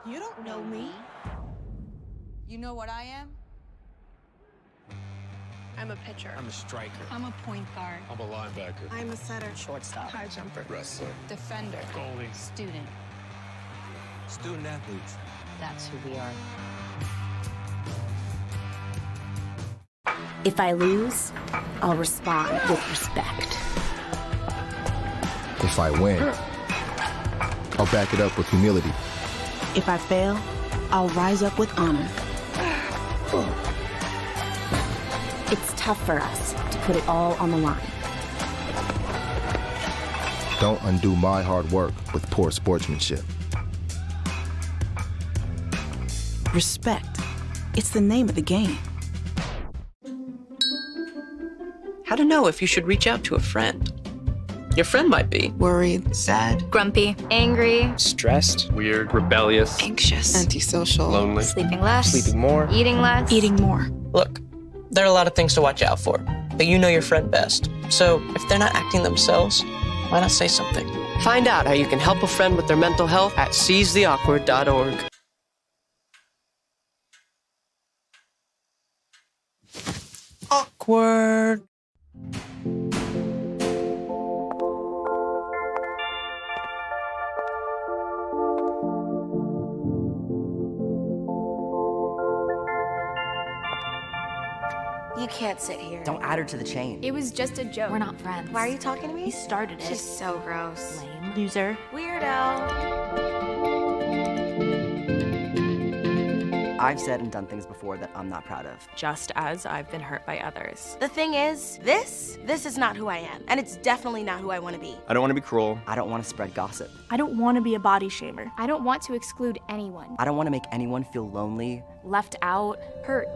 You don't know me. You know what I am? I'm a pitcher. I'm a striker. I'm a point guard. I'm a linebacker. I'm a setter. Shortstop. High jumper. Wrestler. Defender. Goalie. Student. Student athletes. That's who we are. If I lose, I'll respond with respect. If I win, I'll back it up with humility. If I fail, I'll rise up with honor. It's tough for us to put it all on the line. Don't undo my hard work with poor sportsmanship. Respect. It's the name of the game. How to know if you should reach out to a friend. Your friend might be worried, sad, grumpy, angry, stressed, weird, rebellious, anxious, antisocial, lonely, sleeping less, sleeping more, eating less, eating more. Look, there are a lot of things to watch out for, but you know your friend best. So if they're not acting themselves, why not say something? Find out how you can help a friend with their mental health at seizetheawkward.org. Awkward. You can't sit here. Don't add her to the chain. It was just a joke. We're not friends. Why are you talking to me? He started it. She's so gross. Lame. Loser. Weirdo. I've said and done things before that I'm not proud of. Just as I've been hurt by others. The thing is, this is not who I am. And it's definitely not who I want to be. I don't want to be cruel. I don't want to spread gossip. I don't want to be a body shamer. I don't want to exclude anyone. I don't want to make anyone feel lonely, left out, hurt.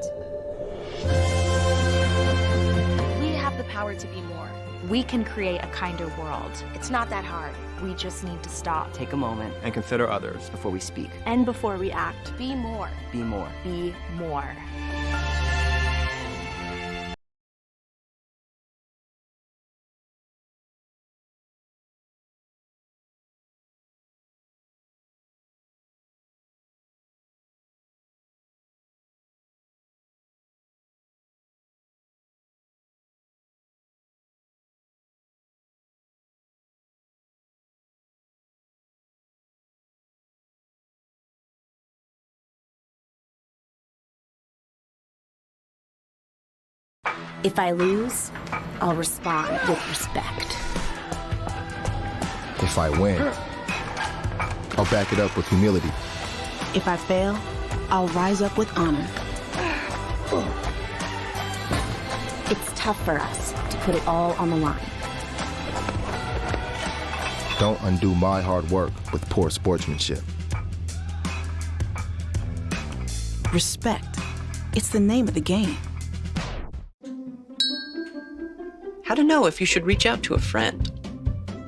We have the power to be more. We can create a kinder world. It's not that hard. We just need to stop. Take a moment and consider others before we speak. And before we act. Be more. Be more. Be more. If I lose, I'll respond with respect. If I win, I'll back it up with humility. If I fail, I'll rise up with honor. It's tough for us to put it all on the line. Don't undo my hard work with poor sportsmanship. Respect. It's the name of the game. How to know if you should reach out to a friend.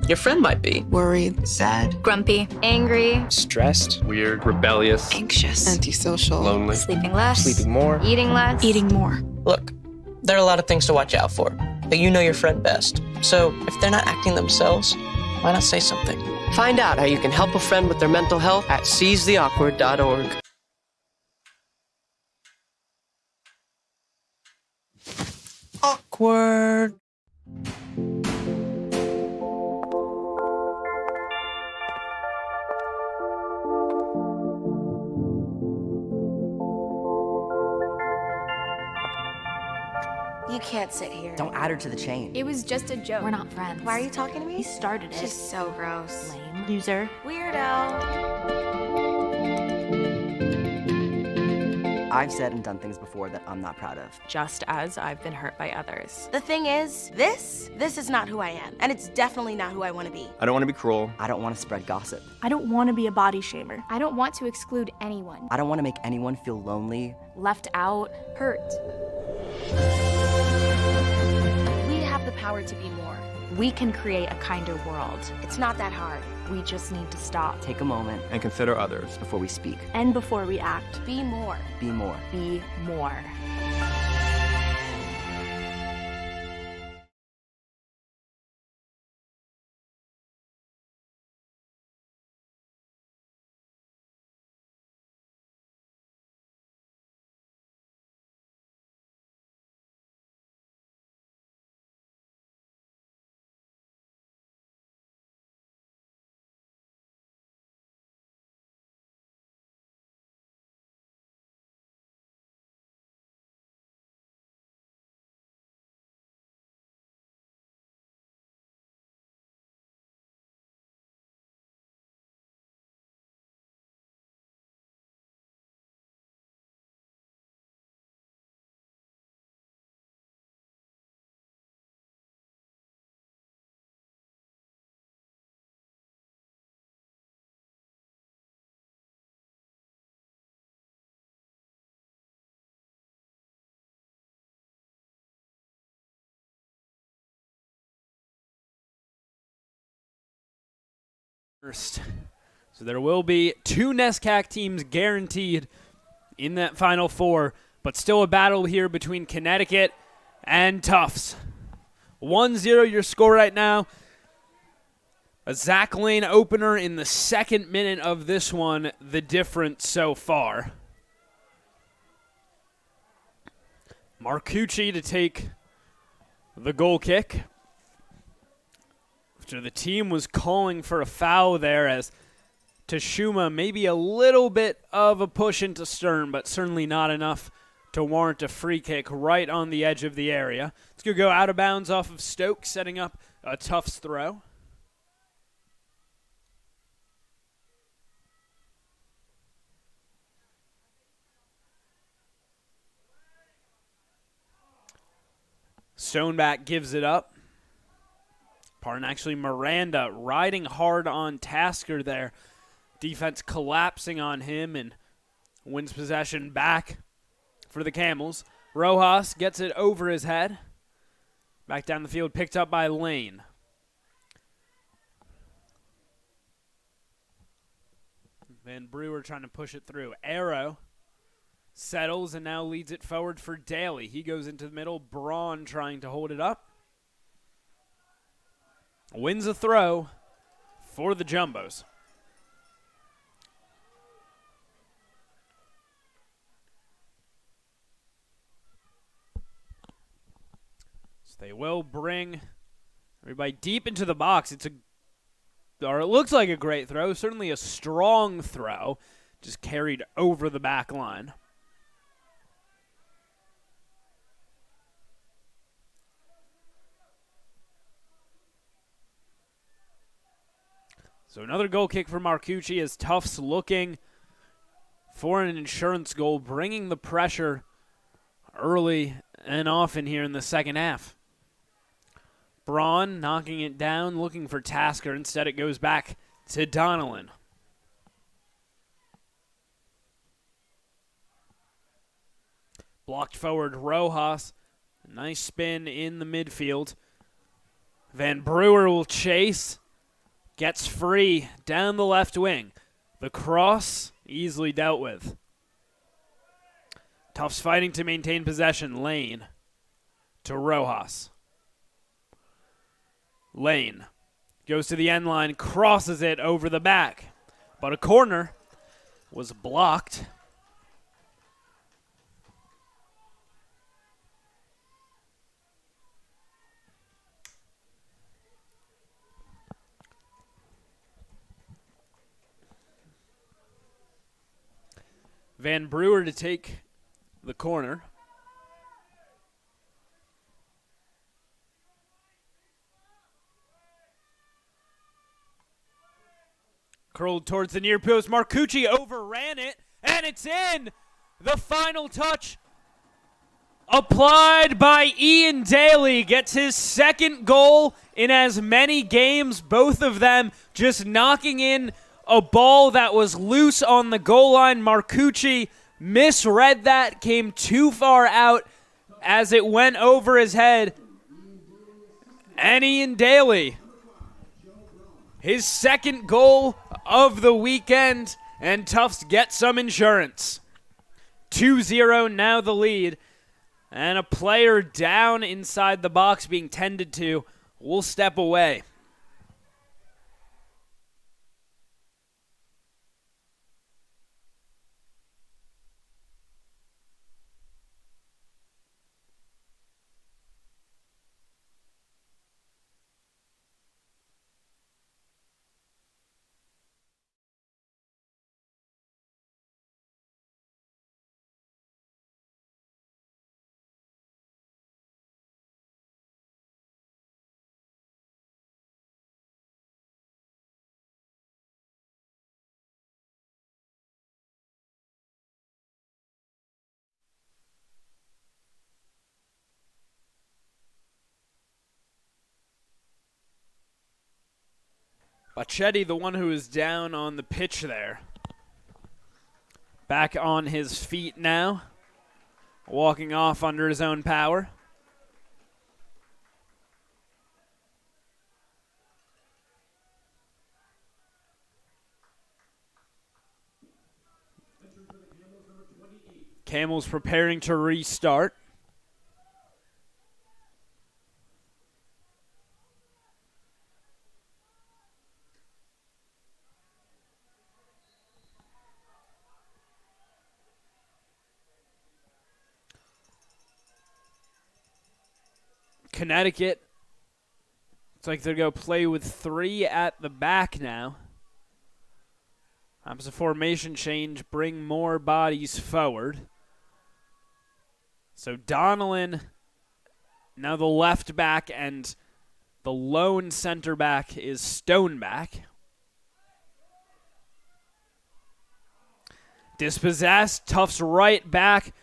Your friend might be worried, sad, grumpy, angry, stressed, weird, rebellious, anxious, antisocial, lonely, sleeping less, sleeping more, eating less, eating more. Look, There are a lot of things to watch out for, but you know your friend best. So if they're not acting themselves, why not say something? Find out how you can help a friend with their mental health at seizetheawkward.org. Awkward. You can't sit here. Don't add her to the chain. It was just a joke. We're not friends. Why are you talking to me? You started it. She's so gross. Lame. Loser. Weirdo. I've said and done things before that I'm not proud of. Just as I've been hurt by others. The thing is, this is not who I am. And it's definitely not who I want to be. I don't want to be cruel. I don't want to spread gossip. I don't want to be a body shamer. I don't want to exclude anyone. I don't want to make anyone feel lonely. Left out. Hurt. We have the power to be more. We can create a kinder world. It's not that hard. We just need to stop. Take a moment And consider others. before we speak. And before we act, Be more. Be more. be more. First. So there will be 2 NESCAC teams guaranteed in that Final Four, but still a battle here between Connecticut and Tufts. 1-0 your score right now. A Zach Lane opener in the 2nd minute of this one, the difference so far. Marcucci to take the goal kick. After the team was calling for a foul there, as Tashuma maybe a little bit of a push into Stern, but certainly not enough to warrant a free kick right on the edge of the area. It's going to go out of bounds off of Stoke, setting up a Tufts throw. Stoneback gives it up. Pardon, actually Miranda riding hard on Tasker there. Defense collapsing on him and wins possession back for the Camels. Rojas gets it over his head. Back down the field, picked up by Lane. Van Brewer trying to push it through. Arrow settles and now leads it forward for Daly. He goes into the middle. Braun trying to hold it up. Wins a throw for the Jumbos. So they will bring everybody deep into the box. It looks like a great throw, certainly a strong throw, just carried over the back line. So another goal kick for Marcucci as Tufts looking for an insurance goal, bringing the pressure early and often here in the second half. Braun knocking it down, looking for Tasker. Instead it goes back to Donnellan. Blocked forward Rojas. Nice spin in the midfield. Van Brewer will chase. Gets free down the left wing. The cross easily dealt with. Tufts fighting to maintain possession. Lane to Rojas. Lane goes to the end line, crosses it over the back, but a corner was blocked. Van Brewer to take the corner. Curled towards the near post. Marcucci overran it, and it's in. The final touch applied by Ian Daly. Gets his second goal in as many games. Both of them just knocking in a ball that was loose on the goal line. Marcucci misread that, came too far out as it went over his head. And Ian Daly, his second goal of the weekend, and Tufts get some insurance. 2-0 now the lead, and a player down inside the box being tended to will step away. Bachetti, the one who is down on the pitch there. Back on his feet now, walking off under his own power. Camels preparing to restart. Connecticut, it's like they're going to play with 3 at the back now. Happens a formation change, bring more bodies forward. So Donnellan, now the left back, and the lone center back is Stoneback. Dispossessed, Tufts right back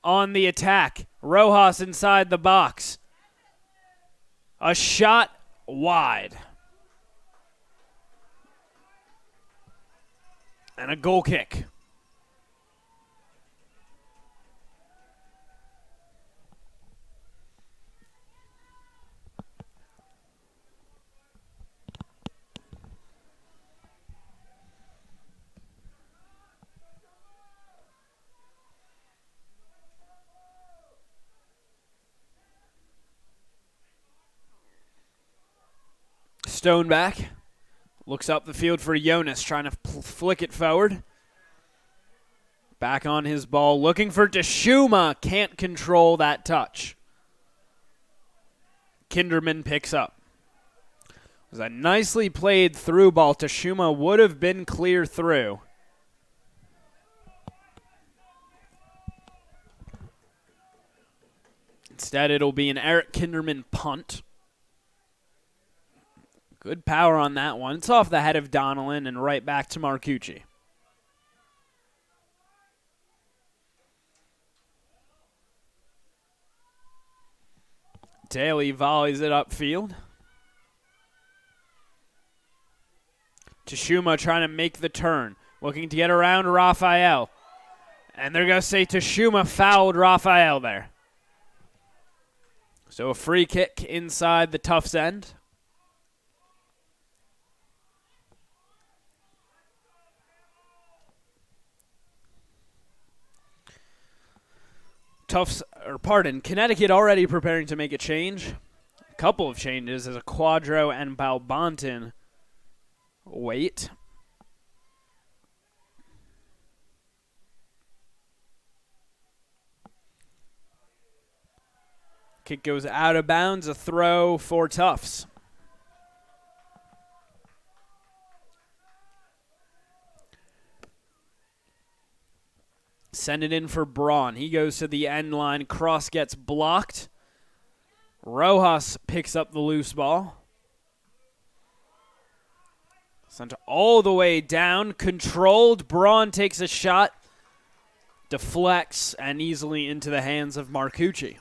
on the attack. Rojas inside the box. A shot wide. And a goal kick. Stoneback looks up the field for Jonas, trying to flick it forward. Back on his ball, looking for Teshuma. Can't control that touch. Kinderman picks up. It was a nicely played through ball. Teshuma would have been clear through. Instead, it'll be an Eric Kinderman punt. Good power on that one. It's off the head of Donnellan and right back to Marcucci. Daly volleys it upfield. Teshuma trying to make the turn, looking to get around Raphael. And they're going to say Teshuma fouled Raphael there. So a free kick inside the Tufts end. Connecticut already preparing to make a change. A couple of changes as a Quadro and Balbonton wait. Kick goes out of bounds, a throw for Tufts. Send it in for Braun. He goes to the end line. Cross gets blocked. Rojas picks up the loose ball. Sent all the way down. Controlled. Braun takes a shot. Deflects and easily into the hands of Marcucci.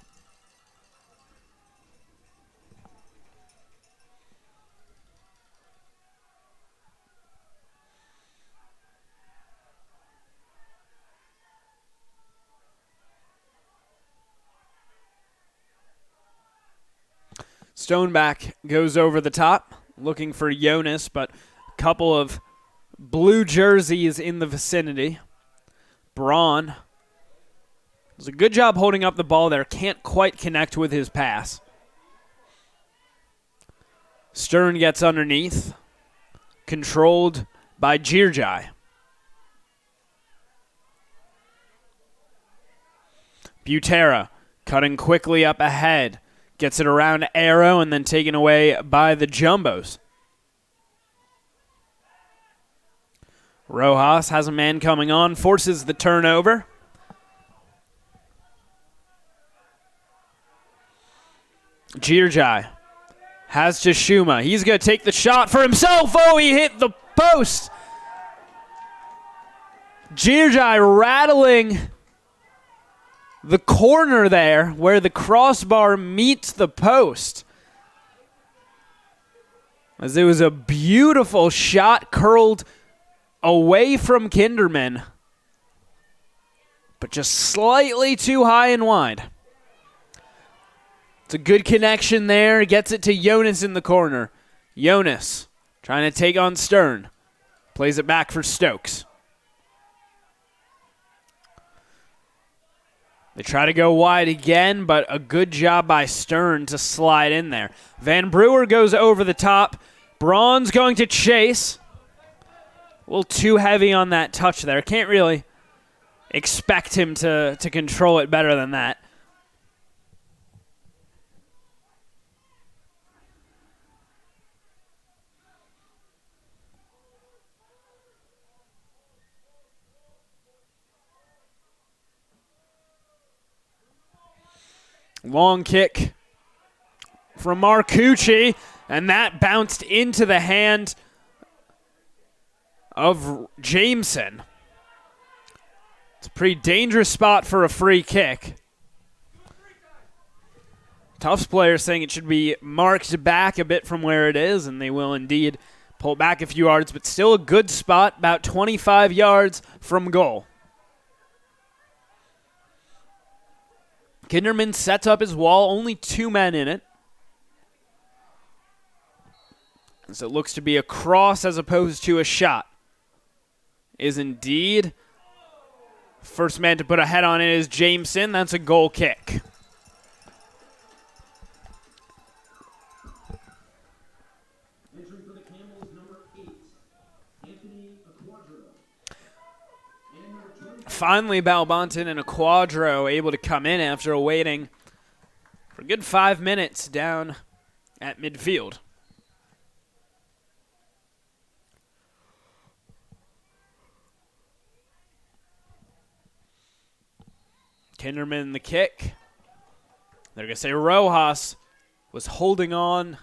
Stoneback goes over the top, looking for Jonas, but a couple of blue jerseys in the vicinity. Braun does a good job holding up the ball there. Can't quite connect with his pass. Stern gets underneath. Controlled by Girjai. Butera cutting quickly up ahead. Gets it around Arrow and then taken away by the Jumbos. Rojas has a man coming on, forces the turnover. Girjai has Tashuma. He's going to take the shot for himself. Oh, he hit the post. Girjai rattling the corner there where the crossbar meets the post. As it was a beautiful shot curled away from Kinderman, but just slightly too high and wide. It's a good connection there. Gets it to Jonas in the corner. Jonas trying to take on Stern. Plays it back for Stokes. They try to go wide again, but a good job by Stern to slide in there. Van Brewer goes over the top. Braun's going to chase. A little too heavy on that touch there. Can't really expect him to control it better than that. Long kick from Marcucci, and that bounced into the hand of Jameson. It's a pretty dangerous spot for a free kick. Tufts players saying it should be marked back a bit from where it is, and they will indeed pull it back a few yards, but still a good spot, about 25 yards from goal. Kinderman sets up his wall, only 2 men in it. So it looks to be a cross as opposed to a shot. Is indeed. First man to put a head on it is Jameson. That's a goal kick. Finally, Balbonton and a Quadro able to come in after waiting for a good 5 minutes down at midfield. Kinderman the kick. They're going to say Rojas was holding on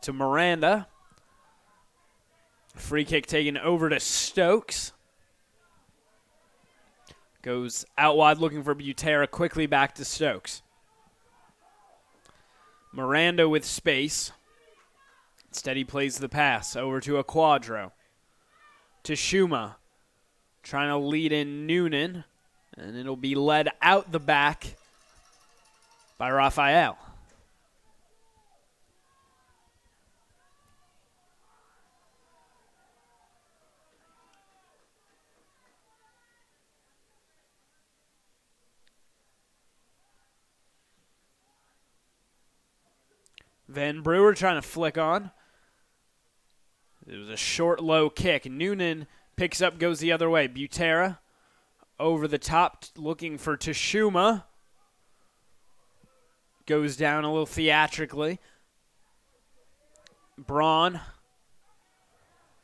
to Miranda. Free kick taken over to Stokes. Goes out wide looking for Butera, quickly back to Stokes. Miranda with space. Instead he plays the pass over to a Quadro. To Shuma. Trying to lead in Noonan. And it'll be led out the back by Raphael. Van Brewer trying to flick on. It was a short, low kick. Noonan picks up, goes the other way. Butera over the top, looking for Tashuma. Goes down a little theatrically. Braun.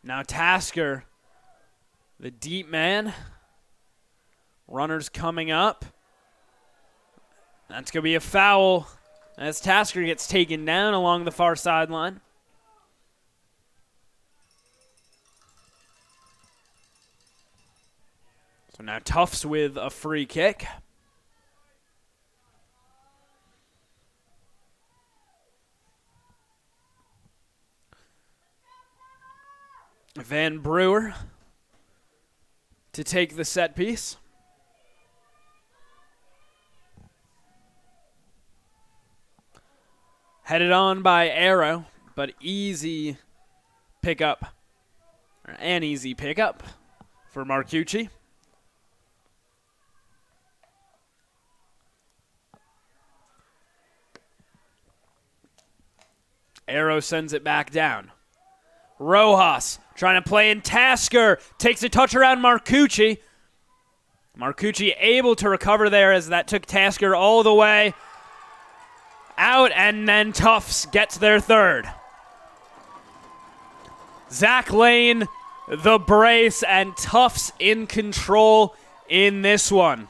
Now Tasker, the deep man. Runners coming up. That's going to be a foul as Tasker gets taken down along the far sideline. So now Tufts with a free kick. Van Brewer to take the set piece. Headed on by Arrow, but easy pickup, or an easy pickup for Marcucci. Arrow sends it back down. Rojas trying to play in Tasker. Takes a touch around Marcucci. Marcucci able to recover there as that took Tasker all the way out, and then Tufts gets their third. Zach Lane, the brace, and Tufts in control in this one.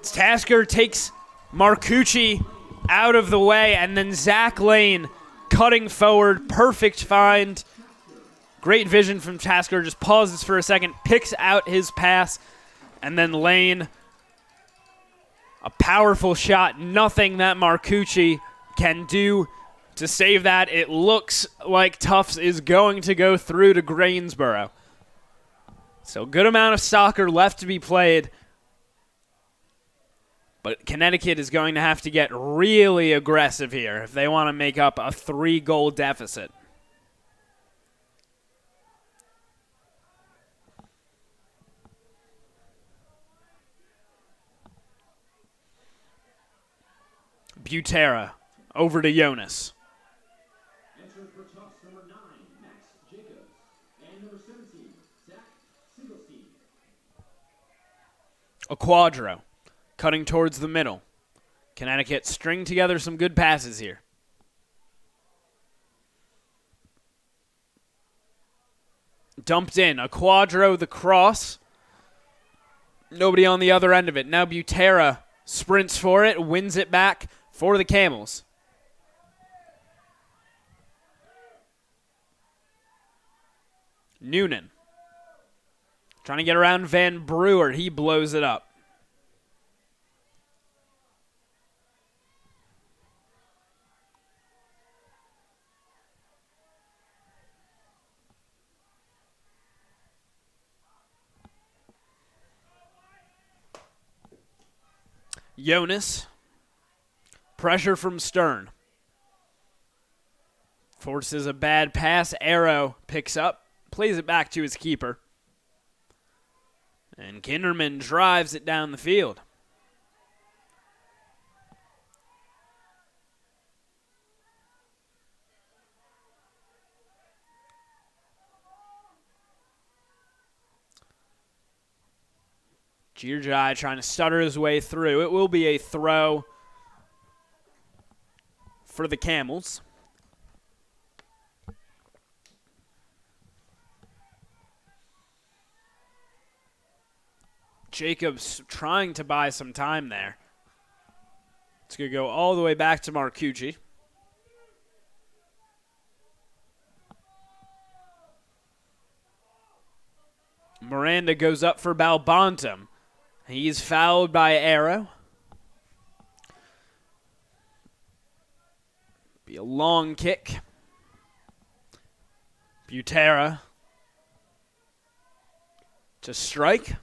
Tasker takes Marcucci out of the way, and then Zach Lane cutting forward, perfect find. Great vision from Tasker, just pauses for a second, picks out his pass, and then Lane, a powerful shot, nothing that Marcucci can do to save that. It looks like Tufts is going to go through to Greensboro. So good amount of soccer left to be played. But Connecticut is going to have to get really aggressive here if they want to make up a 3-goal deficit. Butera over to Jonas. A Quadro cutting towards the middle. Connecticut string together some good passes here. Dumped in. A Quadro, the cross. Nobody on the other end of it. Now Butera sprints for it, wins it back for the Camels. Noonan trying to get around Van Brewer. He blows it up. Jonas. Pressure from Stern. Forces a bad pass. Arrow picks up. Plays it back to his keeper. And Kinderman drives it down the field. Girjai trying to stutter his way through. It will be a throw for the Camels. Jacobs trying to buy some time there. It's going to go all the way back to Marcucci. Miranda goes up for Balbontum. He's fouled by Arrow. Be a long kick. Butera to strike.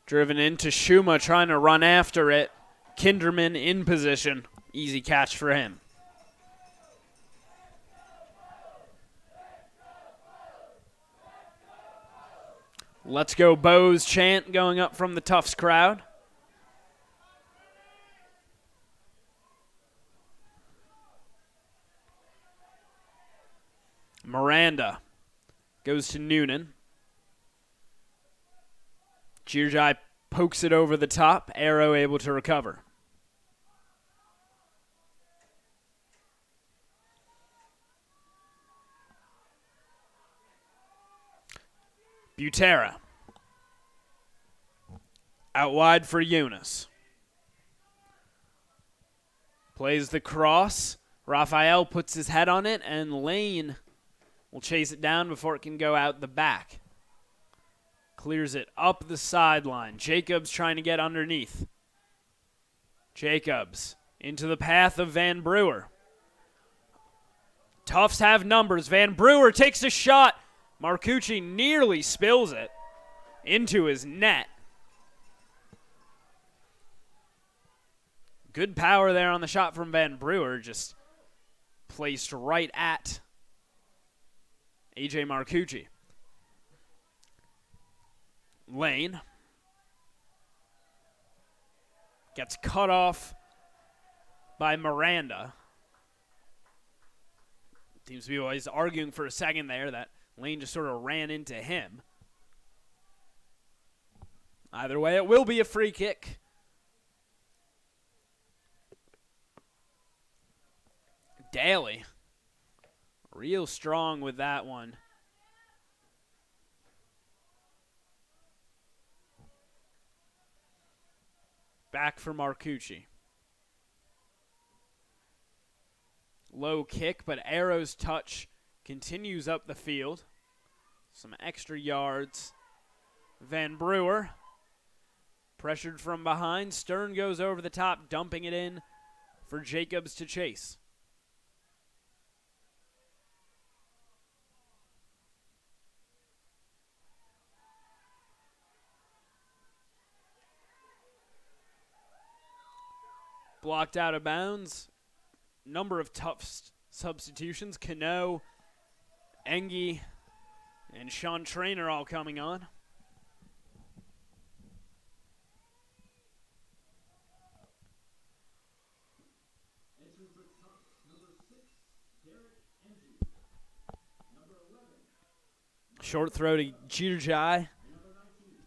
Driven into Shuma trying to run after it. Kinderman in position. Easy catch for him. Let's go Bows chant going up from the Tufts crowd. Miranda goes to Noonan. Jirjai pokes it over the top. Arrow able to recover. Butera. Out wide for Eunice. Plays the cross. Raphael puts his head on it, and Lane will chase it down before it can go out the back. Clears it up the sideline. Jacobs trying to get underneath. Jacobs into the path of Van Brewer. Tufts have numbers. Van Brewer takes a shot. Marcucci nearly spills it into his net. Good power there on the shot from Van Brewer, just placed right at A.J. Marcucci. Lane gets cut off by Miranda. Seems to be always arguing for a second there that Lane just sort of ran into him. Either way, it will be a free kick. Daly, real strong with that one. Back for Marcucci. Low kick, but Arrow's touch continues up the field. Some extra yards. Van Brewer pressured from behind. Stern goes over the top, dumping it in for Jacobs to chase. Blocked out of bounds. Number of tough substitutions. Cano, Engie, and Sean Trainer all coming on. Short throw to Jirjai.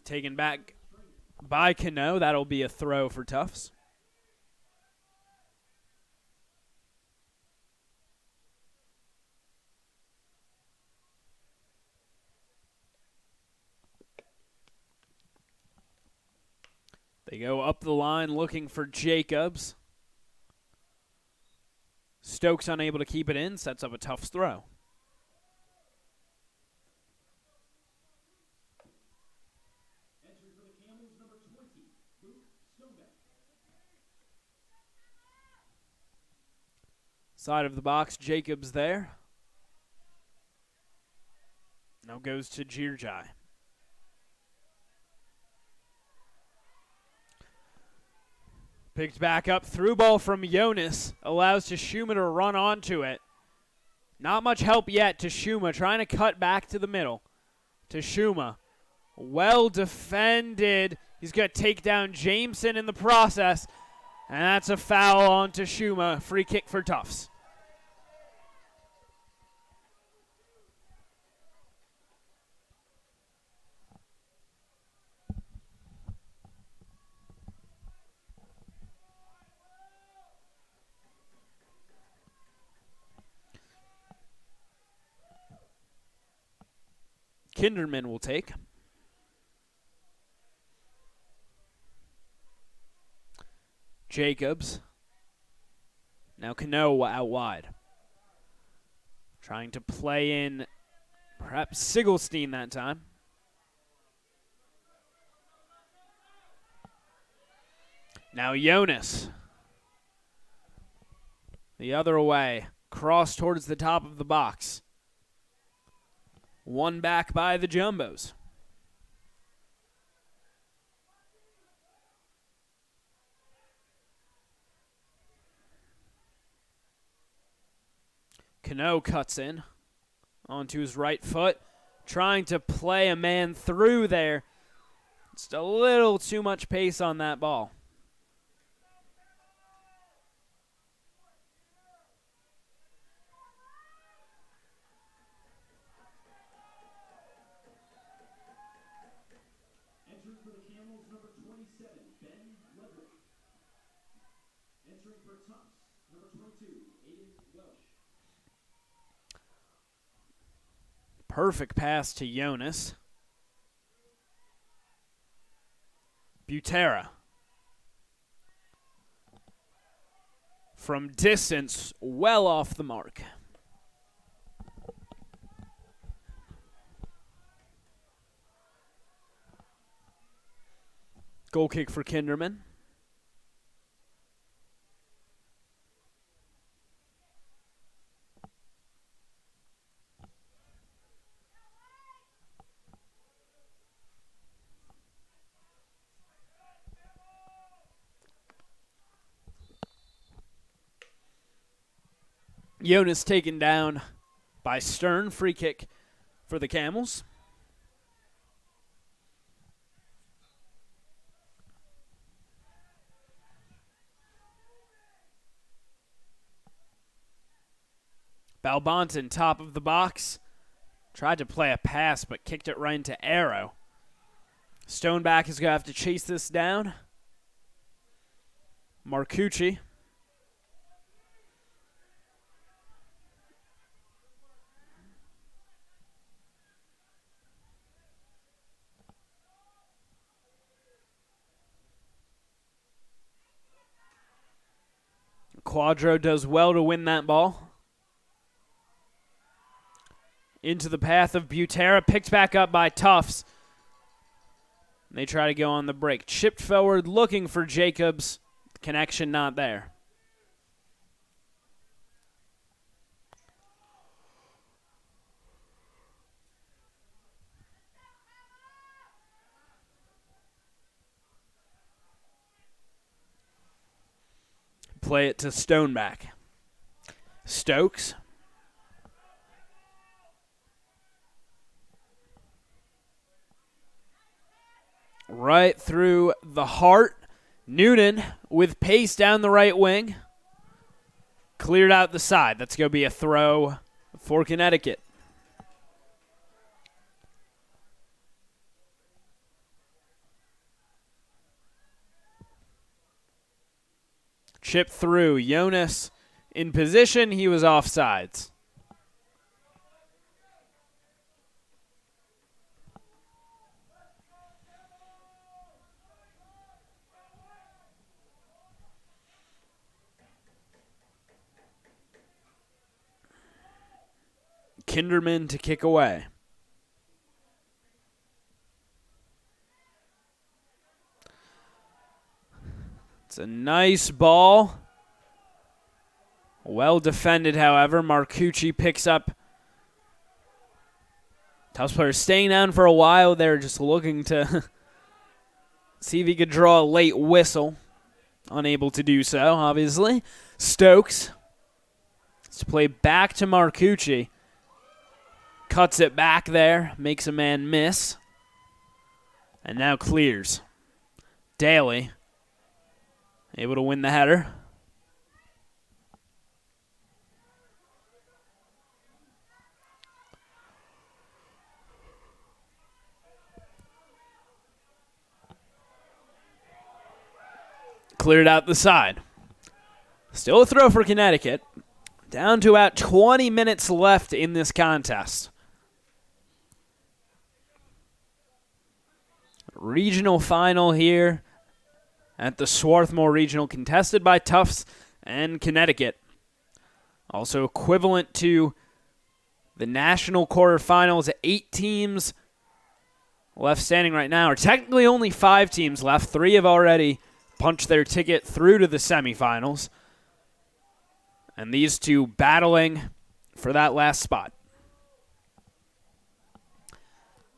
Taken back by Cano. That'll be a throw for Tufts. They go up the line looking for Jacobs. Stokes unable to keep it in, sets up a Tufts throw. Side of the box, Jacobs there. Now goes to Jirjai. Picked back up, through ball from Jonas, allows Tashuma to run onto it. Not much help yet. Tashuma trying to cut back to the middle. Tashuma, well defended. He's going to take down Jameson in the process, and that's a foul on Tashuma. Free kick for Tufts. Kinderman will take. Jacobs. Now Cano out wide. Trying to play in perhaps Sigelstein that time. Now Jonas. The other way. Cross towards the top of the box. One back by the Jumbos. Cano cuts in onto his right foot. trying to play a man through there. Just a little too much pace on that ball. Entering for the Camels, number 27, Ben Ledwick. Entering for Tufts, number 22, Aiden Welsh. Perfect pass to Jonas. Butera. From distance, well off the mark. Goal kick for Kinderman. Jonas taken down by Stern. Free kick for the Camels. Balbonton, top of the box. Tried to play a pass, but kicked it right into Arrow. Stoneback is going to have to chase this down. Marcucci. Quadro does well to win that ball. Into the path of Butera, picked back up by Tufts. They try to go on the break. Chipped forward, looking for Jacobs. Connection not there. Play it to Stoneback. Stokes. Right through the heart. Noonan with pace down the right wing. Cleared out the side. That's going to be a throw for Connecticut. Chip through. Jonas in position. He was offsides. Kinderman to kick away. It's a nice ball. Well defended, however. Marcucci picks up. Tufts player staying down for a while there, just looking to see if he could draw a late whistle. Unable to do so, obviously. Stokes. To play back to Marcucci. Cuts it back there, makes a man miss. And now clears. Daly able to win the header. Cleared out the side. Still a throw for Connecticut. Down to about 20 minutes left in this contest. Regional final here at the Swarthmore Regional, contested by Tufts and Connecticut. Also equivalent to the national quarterfinals. 8 teams left standing right now, or technically only 5 teams left. 3 have already punched their ticket through to the semifinals. And these 2 battling for that last spot.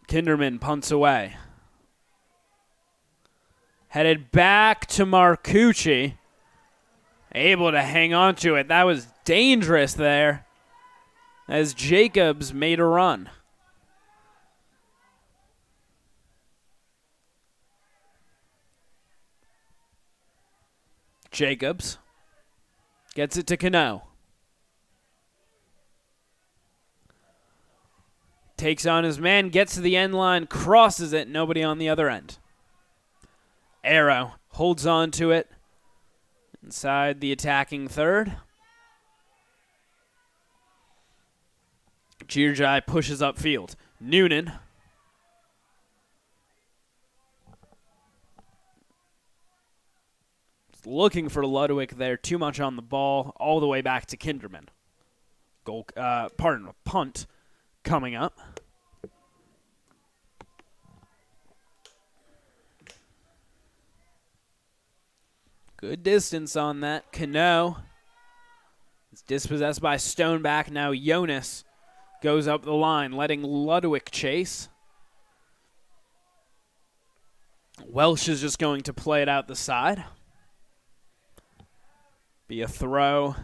Kinderman punts away. Headed back to Marcucci. Able to hang on to it. That was dangerous there as Jacobs made a run. Jacobs gets it to Cano. Takes on his man, gets to the end line, crosses it, nobody on the other end. Arrow holds on to it inside the attacking third. Girjai pushes upfield. Noonan looking for Ludwig there, too much on the ball, all the way back to Kinderman. Punt coming up. Good distance on that. Cano is dispossessed by Stoneback. Now Jonas goes up the line, letting Ludwig chase. Welsh is just going to play it out the side. Be a throw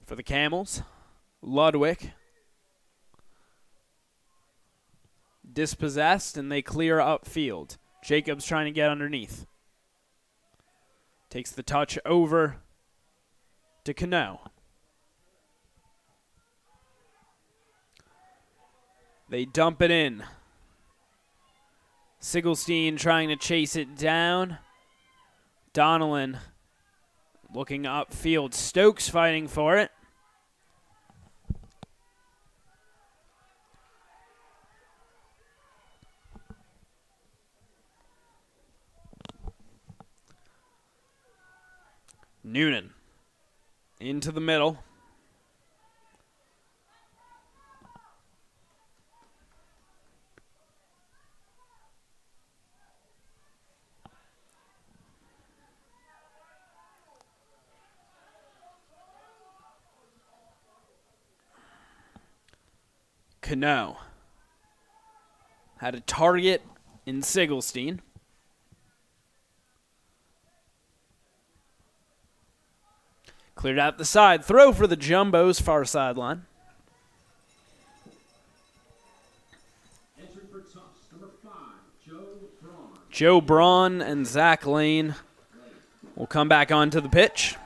for the Camels. Ludwig dispossessed, and they clear upfield. Jacobs trying to get underneath. Takes the touch over to Cano. They dump it in. Sigelstein trying to chase it down. Donnellan looking upfield. Stokes fighting for it. Noonan into the middle. Cano had a target in Sigelstein. Cleared out the side. Throw for the Jumbos, far sideline. Entering for Tufts, number 5, Joe Braun. Joe Braun and Zach Lane will come back onto the pitch.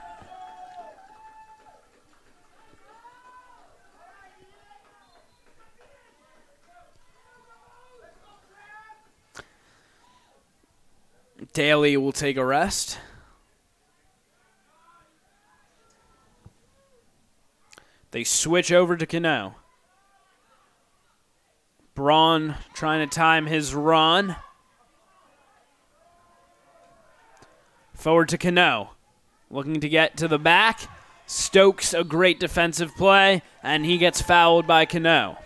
Daly will take a rest. They switch over to Cano. Braun trying to time his run. Forward to Cano. Looking to get to the back. Stokes, a great defensive play, and he gets fouled by Cano.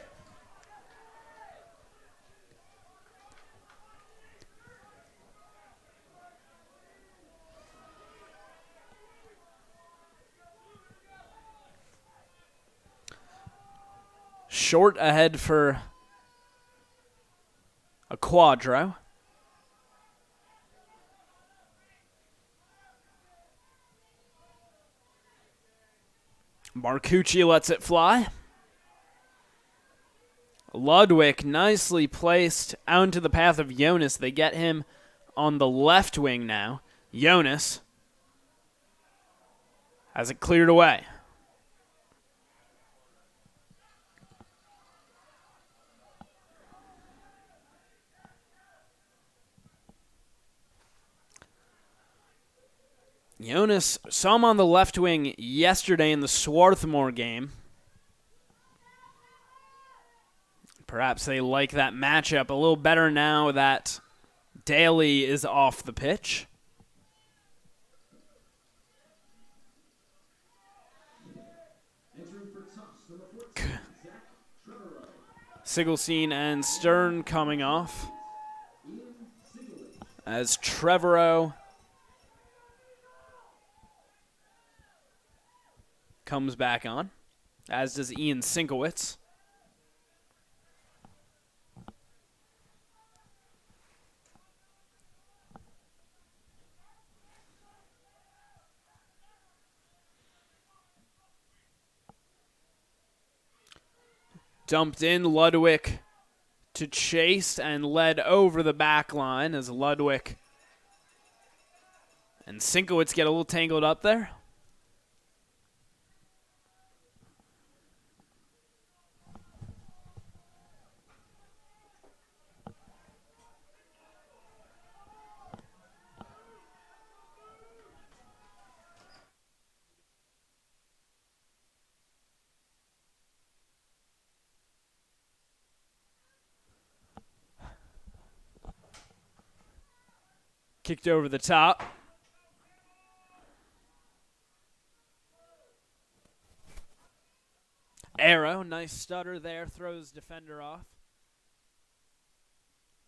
Short ahead for a Quadro. Marcucci lets it fly. Ludwig nicely placed out into the path of Jonas. They get him on the left wing now. Jonas has it cleared away. Jonas saw him on the left wing yesterday in the Swarthmore game. Perhaps they like that matchup a little better now that Daly is off the pitch. Sigelstein and Stern coming off as Trevorrow comes back on, as does Ian Sinkowitz. Dumped in, Ludwig to chase and led over the back line as Ludwig And Sinkowitz get a little tangled up there. Kicked over the top. Arrow, nice stutter there, throws defender off.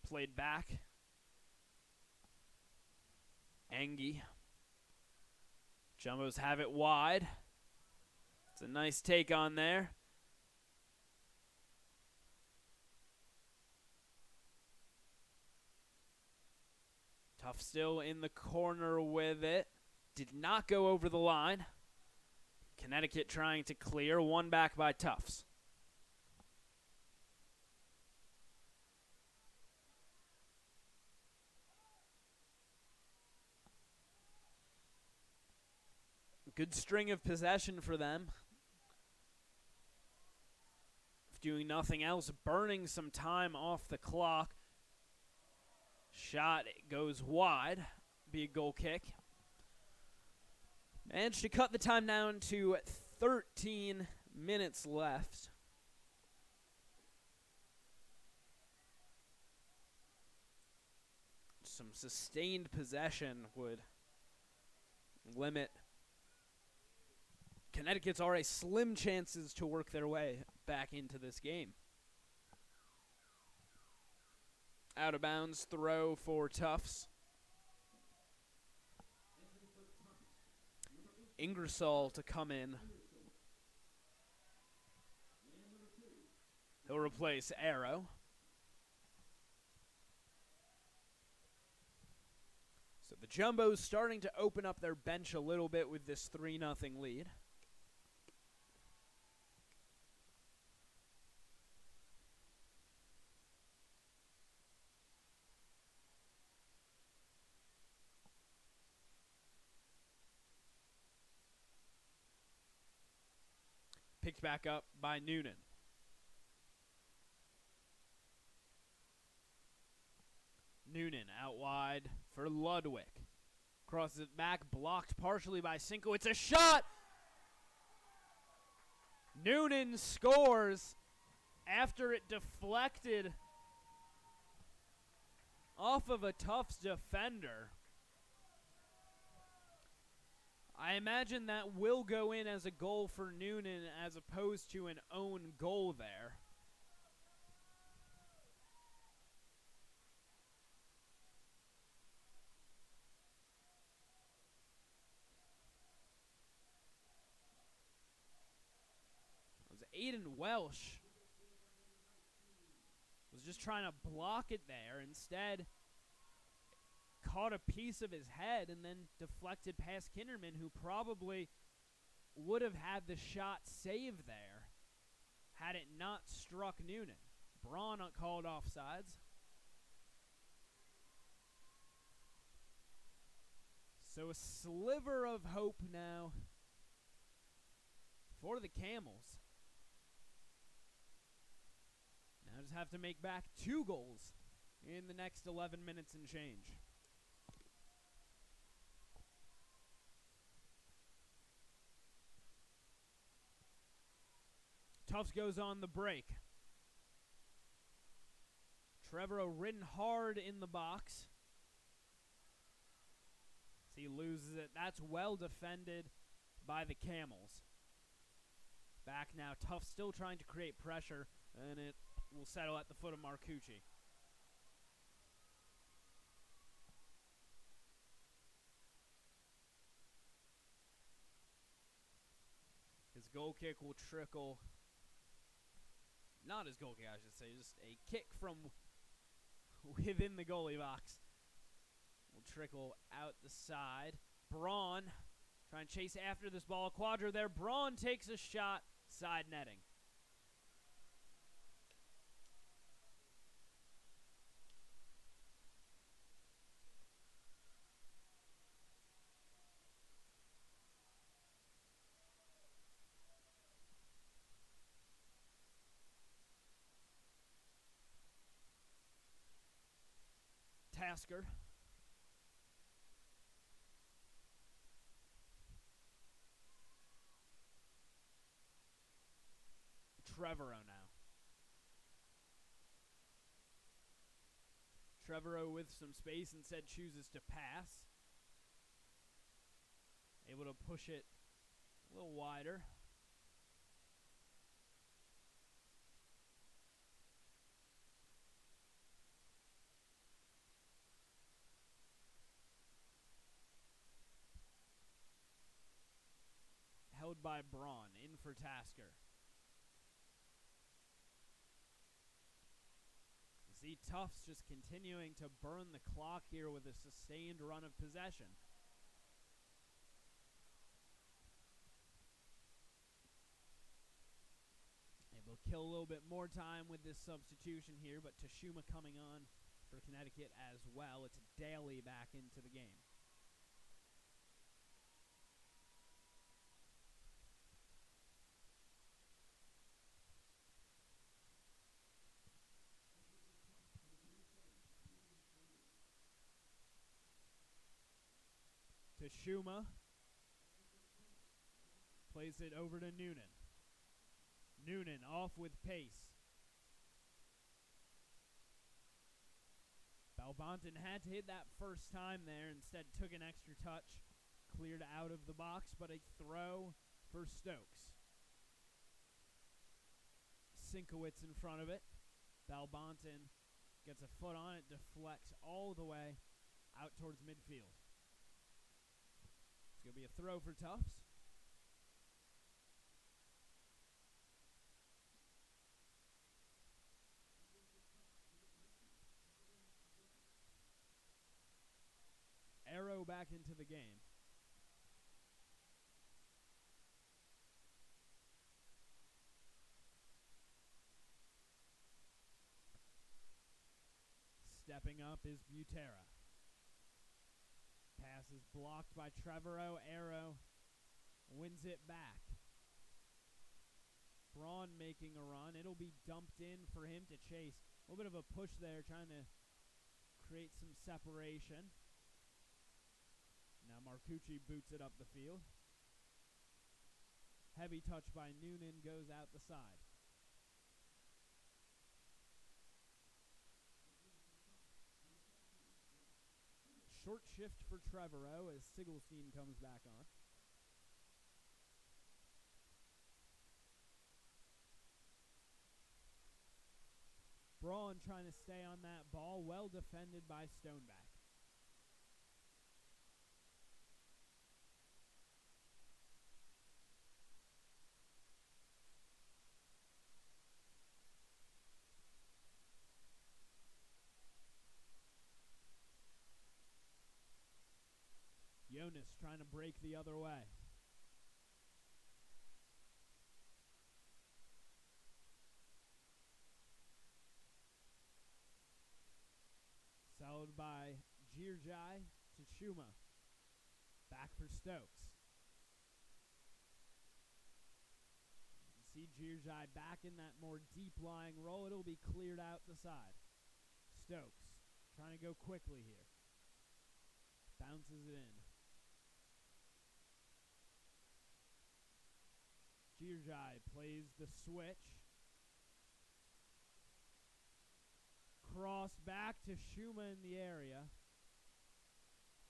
Played back. Engie. Jumbos have it wide. It's a nice take on there. Tough still in the corner with it. Did not go over the line. Connecticut trying to clear. One back by Tufts. Good string of possession for them. If doing nothing else, burning some time off the clock. Shot goes wide. Be a goal kick. Managed to cut the time down to 13 minutes left. Some sustained possession would limit Connecticut's already slim chances to work their way back into this game. Out of bounds throw for Tufts. Ingersoll to come in. He'll replace Arrow. So the Jumbos starting to open up their bench a little bit with this 3-0 lead. Picked back up by Noonan. Noonan out wide for Ludwig. Crosses it back, blocked partially by Cinco. It's a shot! Noonan scores after it deflected off of a Tufts defender. I imagine that will go in as a goal for Noonan as opposed to an own goal there. It was Aiden Welsh. Was just trying to block it there. Instead, caught a piece of his head and then deflected past Kinderman, who probably would have had the shot saved there had it not struck Noonan. Braun called offsides. So a sliver of hope now for the Camels. Now just have to make back 2 goals in the next 11 minutes and change. Tufts goes on the break. Trevorrow ridden hard in the box. As he loses it. That's well defended by the Camels. Back now. Tufts still trying to create pressure, and it will settle at the foot of Marcucci. His goal kick will trickle. Not his goal kick, I should say. Just a kick from within the goalie box. Will trickle out the side. Braun trying to chase after this ball. Quadra there. Braun takes a shot. Side netting. Tasker. Trevorrow now. Trevorrow with some space instead chooses to pass. Able to push it a little wider. Held by Braun, in for Tasker. You see Tufts just continuing to burn the clock here with a sustained run of possession. Able to kill a little bit more time with this substitution here, but Tashuma coming on for Connecticut as well. It's Daly back into the game. Tashuma plays it over to Noonan. Noonan off with pace. Balbonton had to hit that first time there, instead took an extra touch, cleared out of the box, but a throw for Stokes. Sinkowitz in front of it. Balbonton gets a foot on it, deflects all the way out towards midfield. It's going to be a throw for Tufts. Arrow back into the game. Stepping up is Butera. Pass is blocked by Trevorrow. Arrow wins it back. Braun making a run. It'll be dumped in for him to chase. A little bit of a push there, trying to create some separation. Now Marcucci boots it up the field. Heavy touch by Noonan, goes out the side. Short shift for Trevorrow as Sigelstein comes back on. Braun trying to stay on that ball, well defended by Stoneback. Jonas trying to break the other way. Followed by Girjai to Shuma. Back for Stokes. You see Girjai back in that more deep-lying role. It'll be cleared out the side. Stokes trying to go quickly here. Bounces it in. Girjai plays the switch. Cross back to Shuma in the area.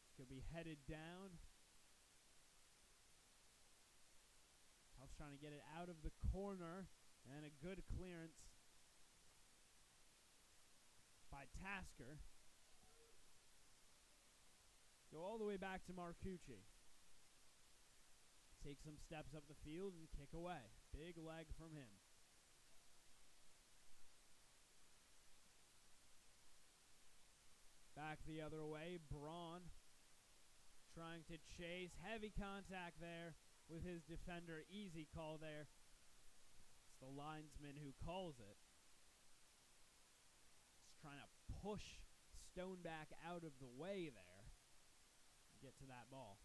It's going to be headed down. Tufts trying to get it out of the corner. And a good clearance by Tasker. Go all the way back to Marcucci. Take some steps up the field and kick away. Big leg from him. Back the other way, Braun trying to chase. Heavy contact there with his defender. Easy call there. It's the linesman who calls it. Just trying to push Stoneback out of the way there. Get to that ball.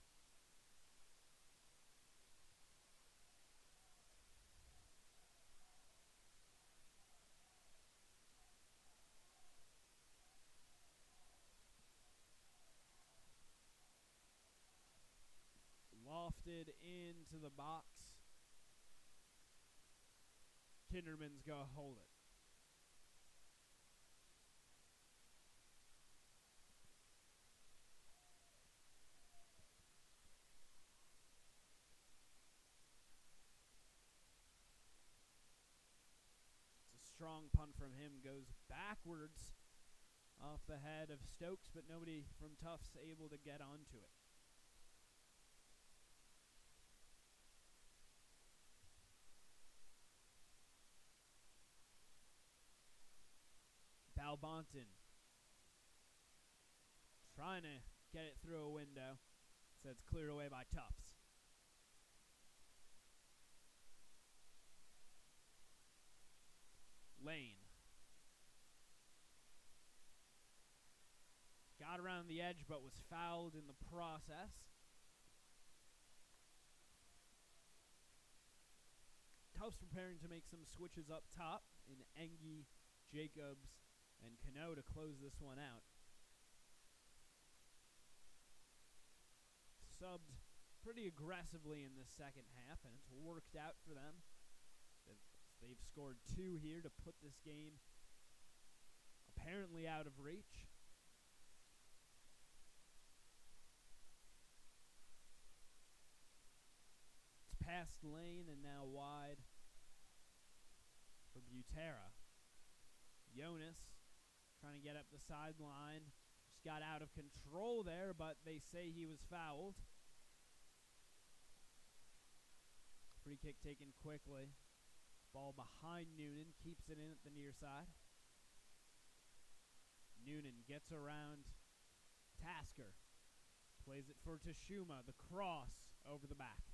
lofted into the box. Kinderman's going to hold it. It's a strong punt from him. Goes backwards off the head of Stokes, but nobody from Tufts able to get onto it. Balbonton trying to get it through a window. So it's cleared away by Tufts. Lane. Got around the edge but was fouled in the process. Tufts preparing to make some switches up top in Engie, Jacobs, and Cano to close this one out. Subbed pretty aggressively in the second half, and it's worked out for them. They've scored 2 here to put this game apparently out of reach. It's past Lane and now wide for Butera. Jonas trying to get up the sideline. Just got out of control there, but they say he was fouled. Free kick taken quickly. Ball behind Noonan, keeps it in at the near side. Noonan gets around Tasker. Plays it for Tashuma, the cross over the back.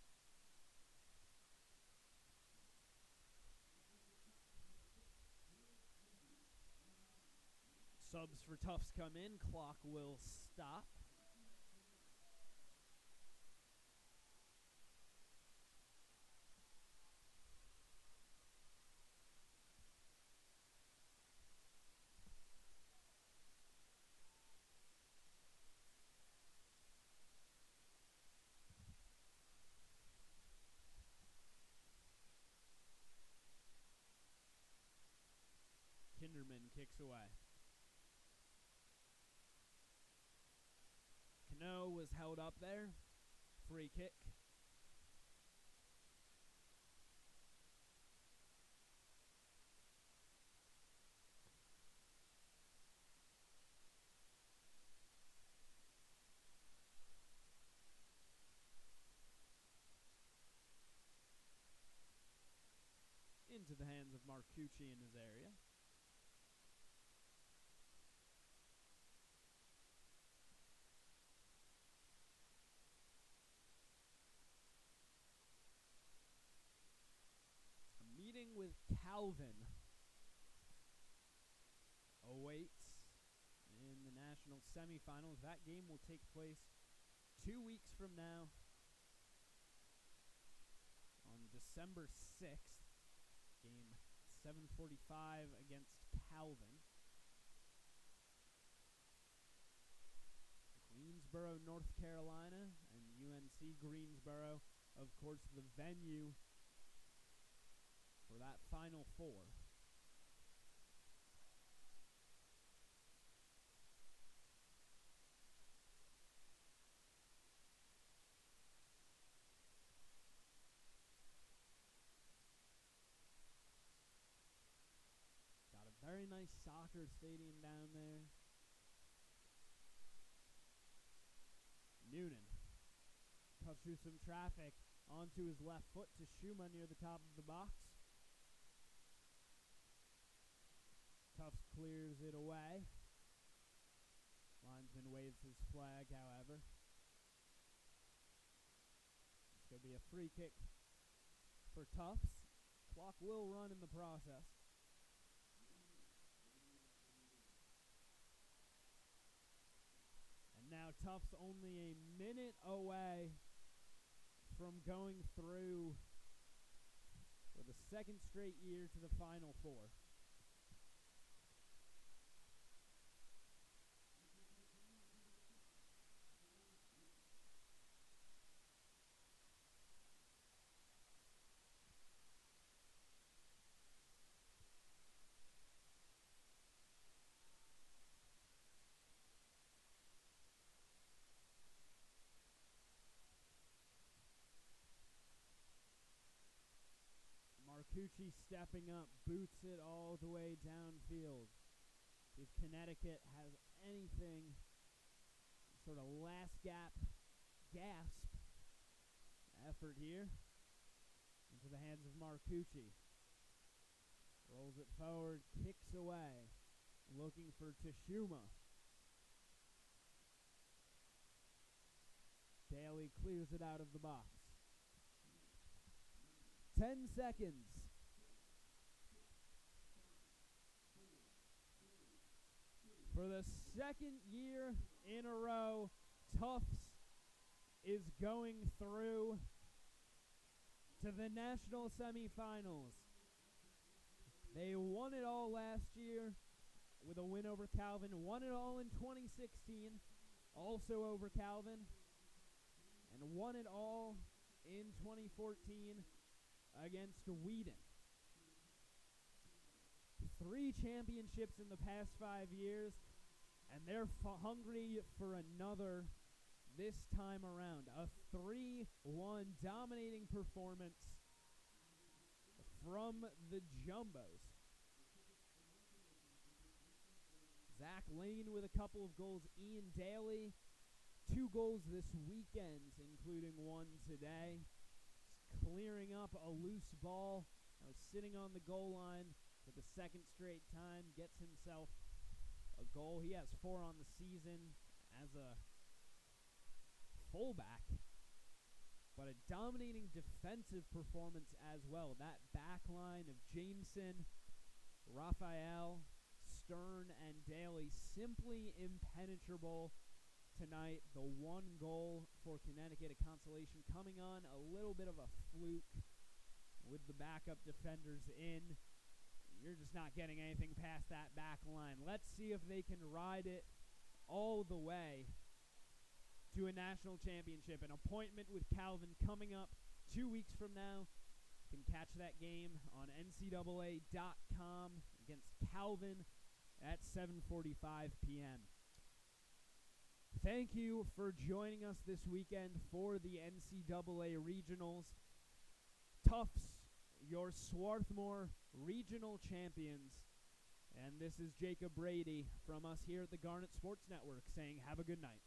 Subs for Tufts come in. Clock will stop. Kinderman kicks away. Cano was held up there. Free kick. Into the hands of Marcucci in his area. Meeting with Calvin awaits in the national semifinals. That game will take place 2 weeks from now on December 6th. Game 7:45 against Calvin. Greensboro, North Carolina, and UNC Greensboro, of course, the venue for that Final Four. Got a very nice soccer stadium down there. Noonan cuts through some traffic onto his left foot to Shuma near the top of the box. Tufts clears it away. Linesman waves his flag, however. It's going to be a free kick for Tufts. Clock will run in the process. And now Tufts only a minute away from going through for the second straight year to the Final Four. Marcucci stepping up, boots it all the way downfield. See if Connecticut has anything, sort of last gasp effort here. Into the hands of Marcucci. Rolls it forward, kicks away, looking for Tashuma. Daly clears it out of the box. 10 seconds. For the second year in a row, Tufts is going through to the national semifinals. They won it all last year with a win over Calvin, won it all in 2016, also over Calvin, and won it all in 2014 against Whedon. 3 championships in the past 5 years, and they're hungry for another this time around. A 3-1 dominating performance from the Jumbos. Zach Lane with a couple of goals. Ian Daly, 2 goals this weekend, including 1 today. He's clearing up a loose ball that was sitting on the goal line for the second straight time. Gets himself a goal. He has 4 on the season as a fullback, but a dominating defensive performance as well. That back line of Jameson, Raphael, Stern, and Daly simply impenetrable tonight. The 1 goal for Connecticut, a consolation, coming on a little bit of a fluke with the backup defenders in. You're just not getting anything past that back line. Let's see if they can ride it all the way to a national championship. An appointment with Calvin coming up 2 weeks from now. You can catch that game on NCAA.com against Calvin at 7:45 p.m. Thank you for joining us this weekend for the NCAA Regionals. Tufts, your Swarthmore Regional Champions. And this is Jacob Brady from us here at the Garnet Sports Network saying have a good night.